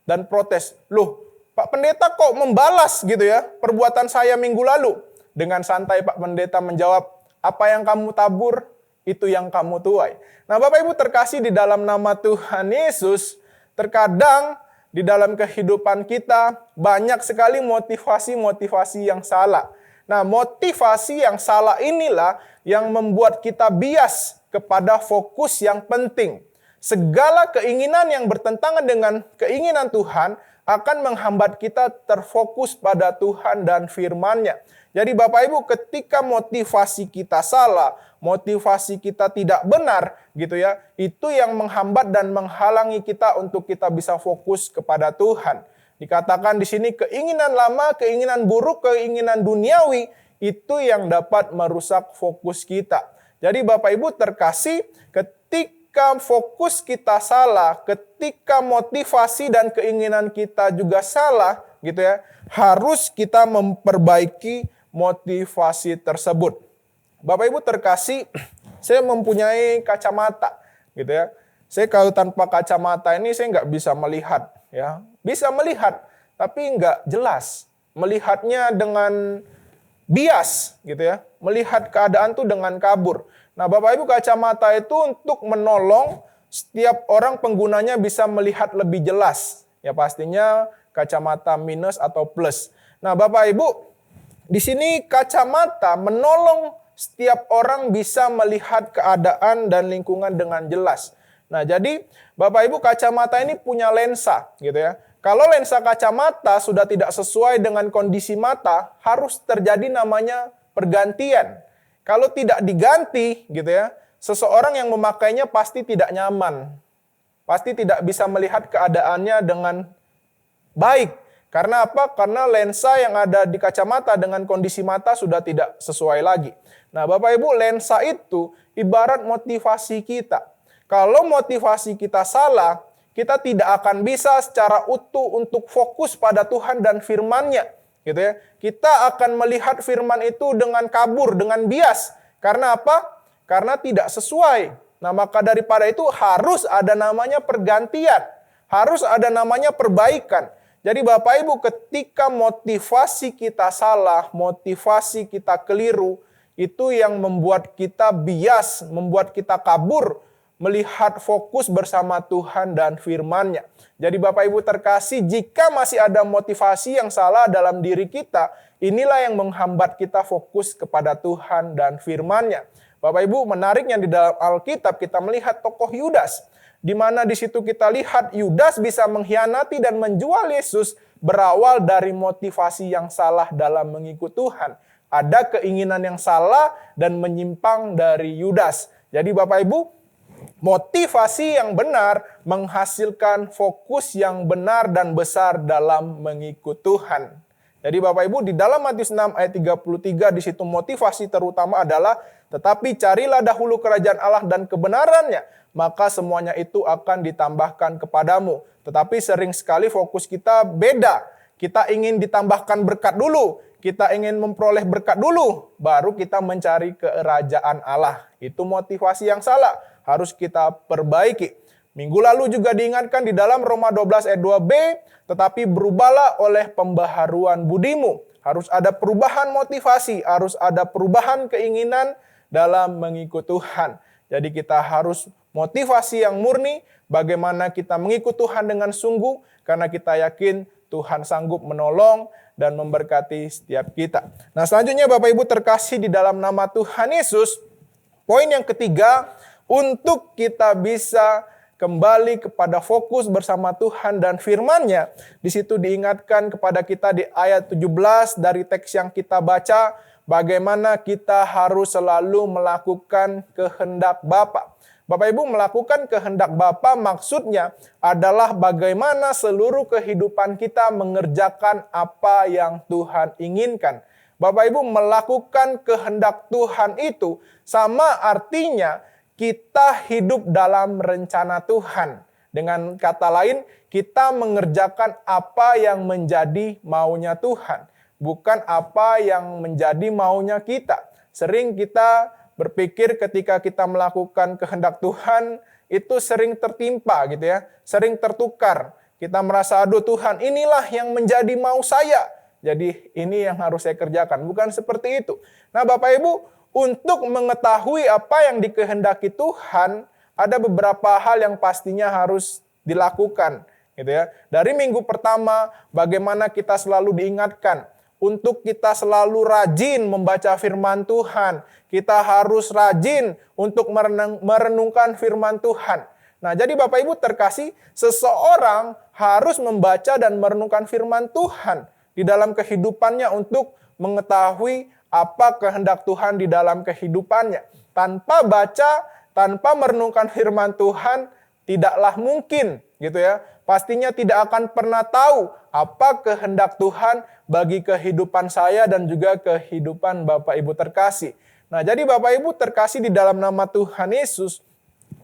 dan protes, loh Pak Pendeta kok membalas gitu ya perbuatan saya minggu lalu? Dengan santai Pak Pendeta menjawab, apa yang kamu tabur itu yang kamu tuai. Nah Bapak Ibu terkasih di dalam nama Tuhan Yesus, terkadang di dalam kehidupan kita banyak sekali motivasi-motivasi yang salah. Nah motivasi yang salah inilah yang membuat kita bias kepada fokus yang penting. Segala keinginan yang bertentangan dengan keinginan Tuhan akan menghambat kita terfokus pada Tuhan dan firman-Nya. Jadi Bapak Ibu, ketika motivasi kita salah, motivasi kita tidak benar, gitu ya, itu yang menghambat dan menghalangi kita untuk kita bisa fokus kepada Tuhan. Dikatakan di sini keinginan lama, keinginan buruk, keinginan duniawi itu yang dapat merusak fokus kita. Jadi Bapak Ibu terkasih, ketika fokus kita salah, ketika motivasi dan keinginan kita juga salah, gitu ya, harus kita memperbaiki motivasi tersebut. Bapak Ibu terkasih, saya mempunyai kacamata, gitu ya. Saya kalau tanpa kacamata ini saya nggak bisa melihat, ya. Bisa melihat, tapi nggak jelas. Melihatnya dengan bias, gitu ya. Melihat keadaan tuh dengan kabur. Nah, Bapak Ibu, kacamata itu untuk menolong setiap orang penggunanya bisa melihat lebih jelas. Ya pastinya kacamata minus atau plus. Nah, Bapak Ibu, di sini kacamata menolong setiap orang bisa melihat keadaan dan lingkungan dengan jelas. Nah, jadi Bapak Ibu, kacamata ini punya lensa, gitu ya. Kalau lensa kacamata sudah tidak sesuai dengan kondisi mata, harus terjadi namanya pergantian. Kalau tidak diganti, gitu ya, seseorang yang memakainya pasti tidak nyaman. Pasti tidak bisa melihat keadaannya dengan baik. Karena apa? Karena lensa yang ada di kacamata dengan kondisi mata sudah tidak sesuai lagi. Nah, Bapak Ibu, lensa itu ibarat motivasi kita. Kalau motivasi kita salah, kita tidak akan bisa secara utuh untuk fokus pada Tuhan dan firman-Nya, gitu ya. Kita akan melihat firman itu dengan kabur, dengan bias. Karena apa? Karena tidak sesuai. Nah, maka daripada itu harus ada namanya pergantian. Harus ada namanya perbaikan. Jadi Bapak Ibu, ketika motivasi kita salah, motivasi kita keliru, itu yang membuat kita bias, membuat kita kabur, melihat fokus bersama Tuhan dan firman-Nya. Jadi Bapak Ibu terkasih, jika masih ada motivasi yang salah dalam diri kita, inilah yang menghambat kita fokus kepada Tuhan dan firman-Nya. Bapak Ibu, menariknya di dalam Alkitab kita melihat tokoh Yudas, di mana di situ kita lihat Yudas bisa mengkhianati dan menjual Yesus berawal dari motivasi yang salah dalam mengikut Tuhan. Ada keinginan yang salah dan menyimpang dari Yudas. Jadi Bapak Ibu, motivasi yang benar menghasilkan fokus yang benar dan besar dalam mengikut Tuhan. Jadi Bapak Ibu, di dalam Matius 6 ayat 33 di situ motivasi terutama adalah, tetapi carilah dahulu kerajaan Allah dan kebenarannya, maka semuanya itu akan ditambahkan kepadamu. Tetapi sering sekali fokus kita beda. Kita ingin ditambahkan berkat dulu, kita ingin memperoleh berkat dulu, baru kita mencari kerajaan Allah. Itu motivasi yang salah. Harus kita perbaiki. Minggu lalu juga diingatkan di dalam Roma 12 ayat 2b, tetapi berubahlah oleh pembaharuan budimu. Harus ada perubahan motivasi, harus ada perubahan keinginan dalam mengikut Tuhan. Jadi kita harus motivasi yang murni, bagaimana kita mengikut Tuhan dengan sungguh, karena kita yakin Tuhan sanggup menolong dan memberkati setiap kita. Nah, selanjutnya Bapak Ibu terkasih di dalam nama Tuhan Yesus, poin yang ketiga, untuk kita bisa kembali kepada fokus bersama Tuhan dan firman-Nya. Di situ diingatkan kepada kita di ayat 17 dari teks yang kita baca, bagaimana kita harus selalu melakukan kehendak Bapa. Bapak Ibu, melakukan kehendak Bapa maksudnya adalah bagaimana seluruh kehidupan kita mengerjakan apa yang Tuhan inginkan. Bapak Ibu, melakukan kehendak Tuhan itu sama artinya kita hidup dalam rencana Tuhan. Dengan kata lain, kita mengerjakan apa yang menjadi maunya Tuhan, bukan apa yang menjadi maunya kita. Sering kita berpikir ketika kita melakukan kehendak Tuhan, itu sering tertimpa gitu ya, sering tertukar. Kita merasa, aduh Tuhan, inilah yang menjadi mau saya. Jadi ini yang harus saya kerjakan, bukan seperti itu. Nah Bapak Ibu, untuk mengetahui apa yang dikehendaki Tuhan, ada beberapa hal yang pastinya harus dilakukan, gitu ya. Dari minggu pertama, bagaimana kita selalu diingatkan untuk kita selalu rajin membaca firman Tuhan. Kita harus rajin untuk merenungkan firman Tuhan. Nah, jadi Bapak Ibu terkasih, seseorang harus membaca dan merenungkan firman Tuhan di dalam kehidupannya untuk mengetahui apa kehendak Tuhan di dalam kehidupannya. Tanpa baca, tanpa merenungkan firman Tuhan, tidaklah mungkin, gitu ya. Pastinya tidak akan pernah tahu apa kehendak Tuhan bagi kehidupan saya dan juga kehidupan Bapak Ibu terkasih. Nah, jadi Bapak Ibu terkasih di dalam nama Tuhan Yesus,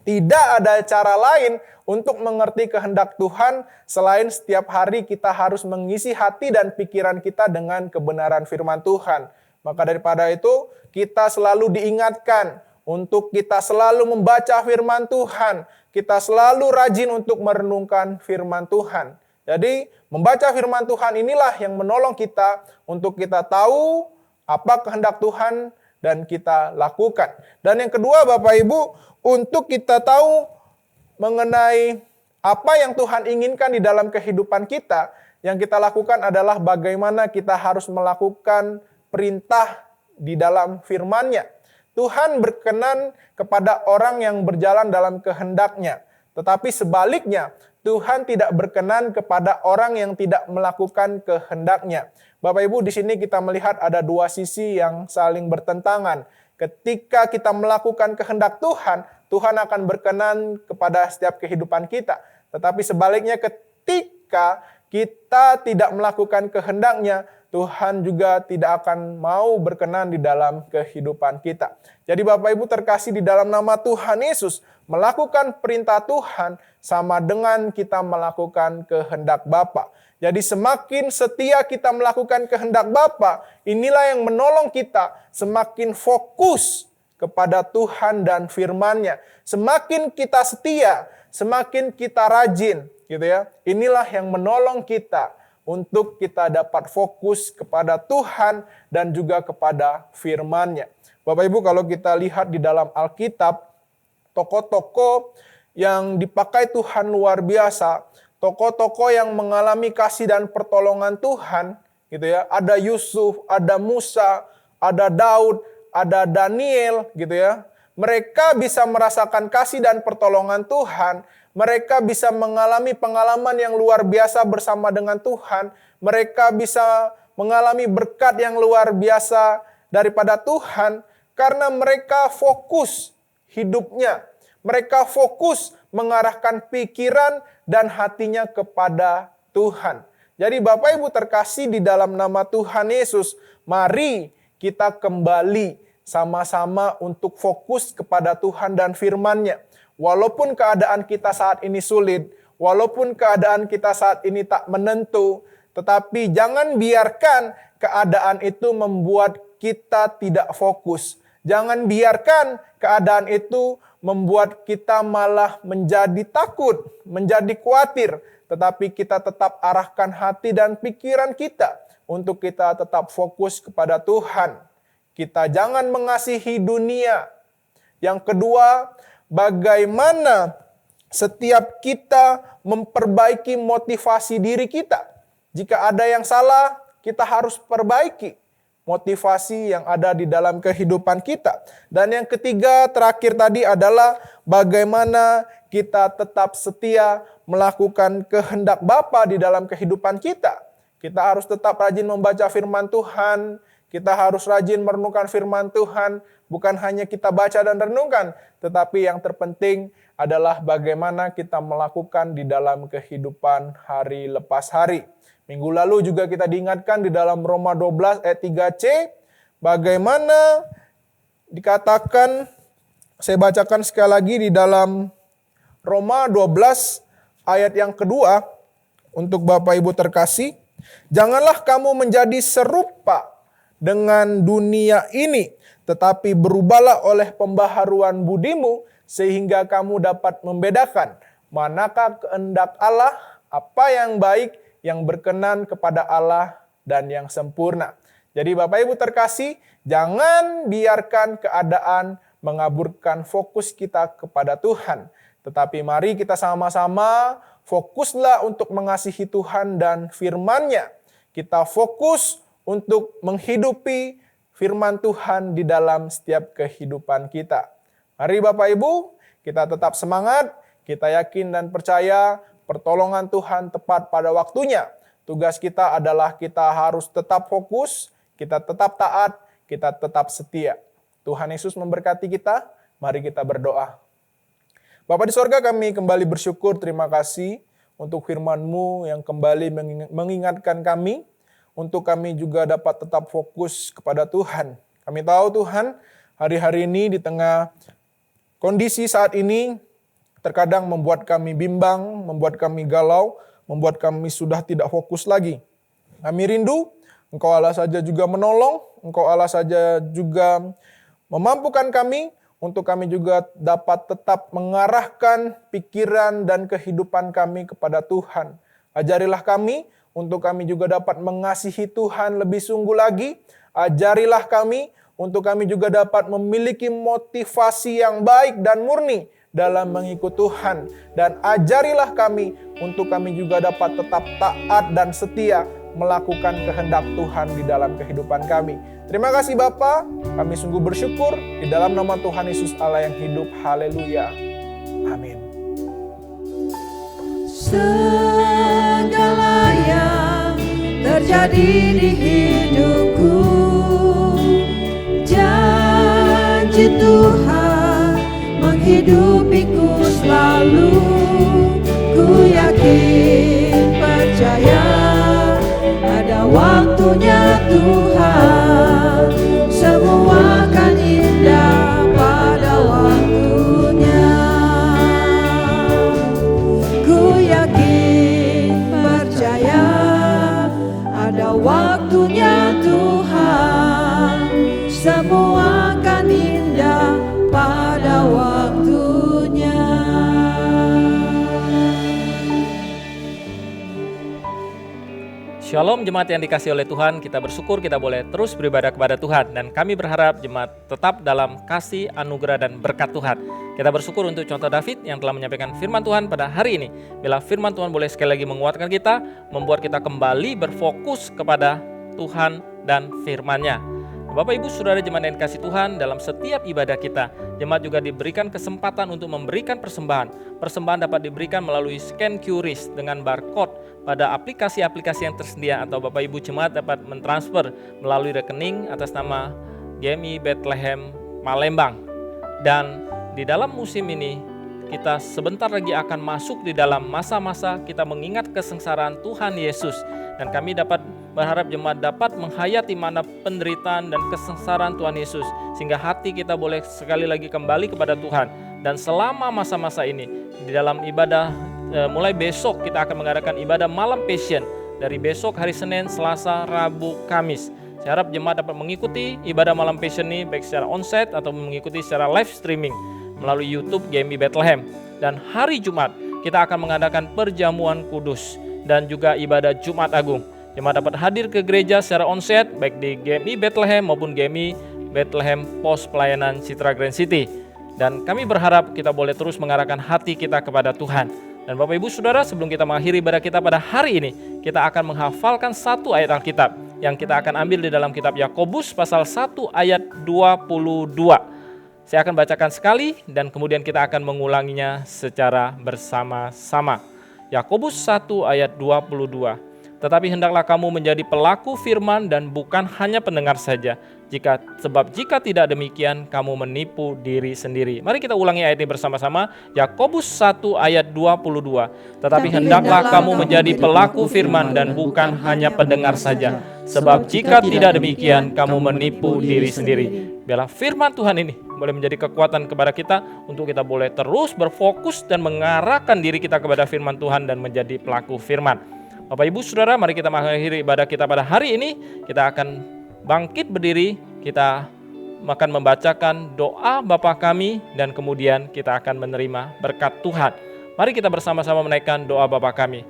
tidak ada cara lain untuk mengerti kehendak Tuhan selain setiap hari kita harus mengisi hati dan pikiran kita dengan kebenaran firman Tuhan. Maka daripada itu, kita selalu diingatkan untuk kita selalu membaca firman Tuhan. Kita selalu rajin untuk merenungkan firman Tuhan. Jadi, membaca firman Tuhan inilah yang menolong kita untuk kita tahu apa kehendak Tuhan dan kita lakukan. Dan yang kedua, Bapak Ibu, untuk kita tahu mengenai apa yang Tuhan inginkan di dalam kehidupan kita, yang kita lakukan adalah bagaimana kita harus melakukan perintah di dalam firman-Nya. Tuhan berkenan kepada orang yang berjalan dalam kehendak-Nya. Tetapi sebaliknya, Tuhan tidak berkenan kepada orang yang tidak melakukan kehendak-Nya. Bapak Ibu, di sini kita melihat ada dua sisi yang saling bertentangan. Ketika kita melakukan kehendak Tuhan, Tuhan akan berkenan kepada setiap kehidupan kita. Tetapi sebaliknya, ketika kita tidak melakukan kehendak-Nya, Tuhan juga tidak akan mau berkenan di dalam kehidupan kita. Jadi Bapak Ibu terkasih di dalam nama Tuhan Yesus, melakukan perintah Tuhan sama dengan kita melakukan kehendak Bapa. Jadi semakin setia kita melakukan kehendak Bapa, inilah yang menolong kita semakin fokus kepada Tuhan dan firman-Nya. Semakin kita setia, semakin kita rajin, gitu ya. Inilah yang menolong kita untuk kita dapat fokus kepada Tuhan dan juga kepada firman-Nya. Bapak Ibu, kalau kita lihat di dalam Alkitab, tokoh-tokoh yang dipakai Tuhan luar biasa, tokoh-tokoh yang mengalami kasih dan pertolongan Tuhan, gitu ya. Ada Yusuf, ada Musa, ada Daud, ada Daniel, gitu ya. Mereka bisa merasakan kasih dan pertolongan Tuhan. Mereka bisa mengalami pengalaman yang luar biasa bersama dengan Tuhan. Mereka bisa mengalami berkat yang luar biasa daripada Tuhan karena mereka fokus hidupnya. Mereka fokus mengarahkan pikiran dan hatinya kepada Tuhan. Jadi Bapak Ibu terkasih di dalam nama Tuhan Yesus, mari kita kembali sama-sama untuk fokus kepada Tuhan dan firman-Nya. Walaupun keadaan kita saat ini sulit, walaupun keadaan kita saat ini tak menentu, tetapi jangan biarkan keadaan itu membuat kita tidak fokus. Jangan biarkan keadaan itu membuat kita malah menjadi takut, menjadi khawatir. Tetapi kita tetap arahkan hati dan pikiran kita untuk kita tetap fokus kepada Tuhan. Kita jangan mengasihi dunia. Yang kedua, bagaimana setiap kita memperbaiki motivasi diri kita. Jika ada yang salah, kita harus perbaiki motivasi yang ada di dalam kehidupan kita. Dan yang ketiga, terakhir tadi adalah bagaimana kita tetap setia melakukan kehendak Bapa di dalam kehidupan kita. Kita harus tetap rajin membaca firman Tuhan. Kita harus rajin merenungkan firman Tuhan. Bukan hanya kita baca dan renungkan, tetapi yang terpenting adalah bagaimana kita melakukan di dalam kehidupan hari lepas hari. Minggu lalu juga kita diingatkan di dalam Roma 12 ayat 3c, bagaimana dikatakan, saya bacakan sekali lagi di dalam Roma 12 ayat yang kedua, untuk Bapak Ibu terkasih, janganlah kamu menjadi serupa dengan dunia ini, tetapi berubahlah oleh pembaharuan budimu, sehingga kamu dapat membedakan manakah kehendak Allah, apa yang baik, yang berkenan kepada Allah, dan yang sempurna. Jadi Bapak Ibu terkasih, jangan biarkan keadaan mengaburkan fokus kita kepada Tuhan. Tetapi mari kita sama-sama fokuslah untuk mengasihi Tuhan dan firman-Nya. Kita fokus untuk menghidupi firman Tuhan di dalam setiap kehidupan kita. Mari Bapak Ibu, kita tetap semangat, kita yakin dan percaya pertolongan Tuhan tepat pada waktunya. Tugas kita adalah kita harus tetap fokus, kita tetap taat, kita tetap setia. Tuhan Yesus memberkati kita, mari kita berdoa. Bapa di sorga, kami kembali bersyukur, terima kasih untuk firman-Mu yang kembali mengingatkan kami untuk kami juga dapat tetap fokus kepada Tuhan. Kami tahu Tuhan, hari-hari ini di tengah kondisi saat ini terkadang membuat kami bimbang, membuat kami galau, membuat kami sudah tidak fokus lagi. Kami rindu Engkau Allah saja juga menolong, Engkau Allah saja juga memampukan kami untuk kami juga dapat tetap mengarahkan pikiran dan kehidupan kami kepada Tuhan. Ajarilah kami untuk kami juga dapat mengasihi Tuhan lebih sungguh lagi. Ajarilah kami untuk kami juga dapat memiliki motivasi yang baik dan murni dalam mengikut Tuhan. Dan ajarilah kami untuk kami juga dapat tetap taat dan setia melakukan kehendak Tuhan di dalam kehidupan kami. Terima kasih Bapa, kami sungguh bersyukur di dalam nama Tuhan Yesus Allah yang hidup. Haleluya. Amin. Segala yang terjadi di hidupku, janji Tuhan menghidupiku selalu. Ku yakin percaya ada waktunya Tuhan, semua akan indah pada waktunya. Ku yakin percaya ada waktunya Tuhan, semua akan indah pada waktunya. Shalom jemaat yang dikasihi oleh Tuhan, kita bersyukur kita boleh terus beribadah kepada Tuhan dan kami berharap jemaat tetap dalam kasih, anugerah dan berkat Tuhan. Kita bersyukur untuk contoh David yang telah menyampaikan firman Tuhan pada hari ini. Bila firman Tuhan boleh sekali lagi menguatkan kita, membuat kita kembali berfokus kepada Tuhan dan firman-Nya. Bapak Ibu Saudara jemaat yang dikasihi Tuhan, dalam setiap ibadah kita, jemaat juga diberikan kesempatan untuk memberikan persembahan. Persembahan dapat diberikan melalui scan QRIS dengan barcode pada aplikasi-aplikasi yang tersedia, atau Bapak Ibu jemaat dapat mentransfer melalui rekening atas nama GMI Bethlehem Palembang. Dan di dalam musim ini kita sebentar lagi akan masuk di dalam masa-masa kita mengingat kesengsaraan Tuhan Yesus, dan kami dapat berharap jemaat dapat menghayati mana penderitaan dan kesengsaraan Tuhan Yesus, sehingga hati kita boleh sekali lagi kembali kepada Tuhan. Dan selama masa-masa ini di dalam ibadah, mulai besok kita akan mengadakan ibadah malam Passion dari besok hari Senin, Selasa, Rabu, Kamis. Saya harap jemaat dapat mengikuti ibadah malam Passion ini baik secara onsite atau mengikuti secara live streaming melalui YouTube GMI Bethlehem. Dan hari Jumat kita akan mengadakan perjamuan kudus dan juga ibadah Jumat Agung. Jemaat dapat hadir ke gereja secara onsite baik di GMI Bethlehem maupun GMI Bethlehem Pos Pelayanan Citra Grand City. Dan kami berharap kita boleh terus mengarahkan hati kita kepada Tuhan. Dan Bapak Ibu Saudara, sebelum kita mengakhiri ibadah kita pada hari ini, kita akan menghafalkan satu ayat Alkitab yang kita akan ambil di dalam kitab Yakobus pasal 1 ayat 22. Saya akan bacakan sekali dan kemudian kita akan mengulanginya secara bersama-sama. Yakobus 1 ayat 22. Tetapi hendaklah kamu menjadi pelaku firman dan bukan hanya pendengar saja. Sebab jika tidak demikian, kamu menipu diri sendiri. Mari kita ulangi ayat ini bersama-sama. Yakobus 1 ayat 22. Tetapi hendaklah kamu menjadi pelaku firman dan bukan hanya pendengar saja. Sebab jika tidak demikian, kamu menipu diri sendiri. Biarlah firman Tuhan ini boleh menjadi kekuatan kepada kita untuk kita boleh terus berfokus dan mengarahkan diri kita kepada firman Tuhan dan menjadi pelaku firman. Bapak Ibu Saudara, mari kita mengakhiri ibadah kita pada hari ini. Kita akan bangkit berdiri, kita akan membacakan doa Bapa kami dan kemudian kita akan menerima berkat Tuhan. Mari kita bersama-sama menaikkan doa Bapa kami.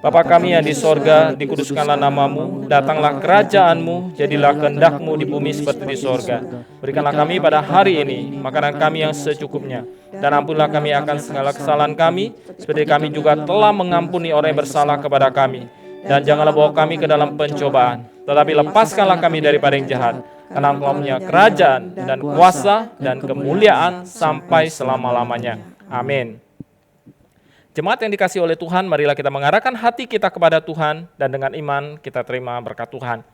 Bapa kami yang di sorga, dikuduskanlah namamu, datanglah kerajaanmu, jadilah kehendakmu di bumi seperti di sorga. Berikanlah kami pada hari ini makanan kami yang secukupnya, dan ampunilah kami akan segala kesalahan kami, seperti kami juga telah mengampuni orang yang bersalah kepada kami. Dan janganlah bawa kami ke dalam pencobaan, tetapi lepaskanlah kami daripada yang jahat, karena Engkau punya kerajaan dan kuasa dan kemuliaan sampai selama-lamanya. Amin. Jemaat yang dikasihi oleh Tuhan, marilah kita mengarahkan hati kita kepada Tuhan dan dengan iman kita terima berkat Tuhan.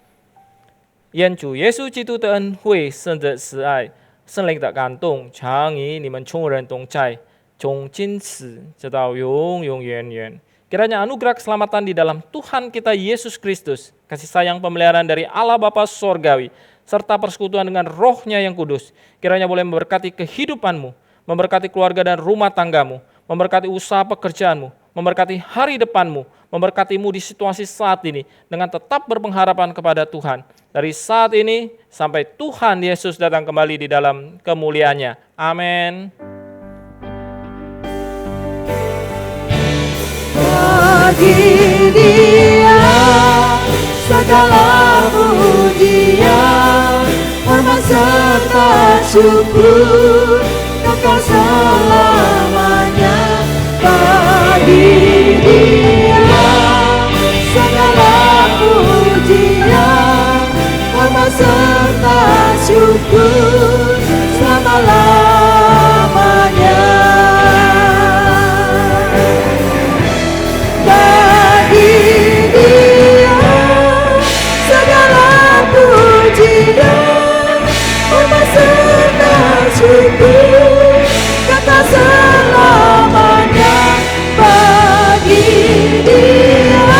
Yen Chủ耶稣基督的恩惠、圣的慈爱、圣灵的感动，常与你们众人同在，从今时直到永永远远。Kiranya anugerah keselamatan di dalam Tuhan kita Yesus Kristus, kasih sayang pemeliharaan dari Allah Bapa Sorgawi, serta persekutuan dengan Roh-Nya yang kudus, kiranya boleh memberkati kehidupanmu, memberkati keluarga dan rumah tanggamu, memberkati usaha pekerjaanmu, memberkati hari depanmu, memberkatimu di situasi saat ini, dengan tetap berpengharapan kepada Tuhan. Dari saat ini sampai Tuhan Yesus datang kembali di dalam kemuliaannya. Amin. Bagi Dia segala pujian, hormat serta syukur kekal selamanya. Bagi Dia segala pujian, hormat serta syukur selama-lamanya. Bagi Dia segala pujian, hormat serta syukur kekal selamanya. Bagi Dia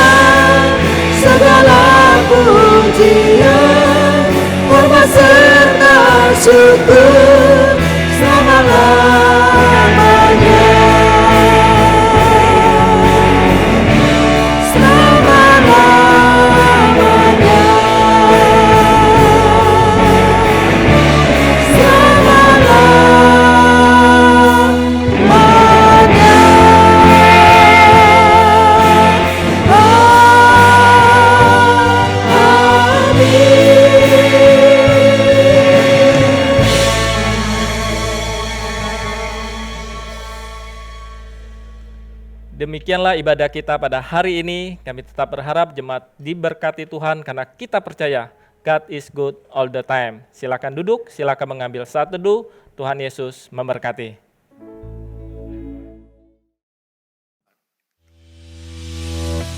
segala pujian, hormat serta syukur selama-lamanya. Selama-lamanya. Selama-lamanya. Demikianlah ibadah kita pada hari ini. Kami tetap berharap jemaat diberkati Tuhan karena kita percaya God is good all the time. Silakan duduk, silakan mengambil saat teduh. Tuhan Yesus memberkati.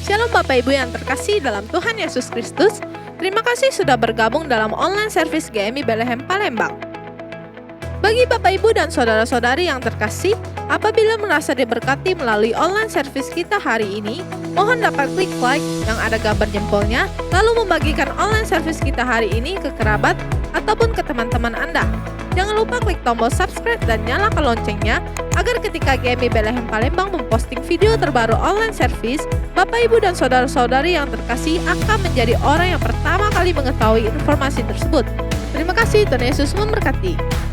Shalom Bapak Ibu yang terkasih dalam Tuhan Yesus Kristus. Terima kasih sudah bergabung dalam online service GMI Bethlehem Palembang. Bagi Bapak Ibu dan saudara-saudari yang terkasih, apabila merasa diberkati melalui online service kita hari ini, mohon dapat klik like yang ada gambar jempolnya, lalu membagikan online service kita hari ini ke kerabat ataupun ke teman-teman Anda. Jangan lupa klik tombol subscribe dan nyalakan loncengnya, agar ketika GMI Bethlehem Palembang memposting video terbaru online service, Bapak Ibu dan saudara-saudari yang terkasih akan menjadi orang yang pertama kali mengetahui informasi tersebut. Terima kasih, Tuhan Yesus memberkati.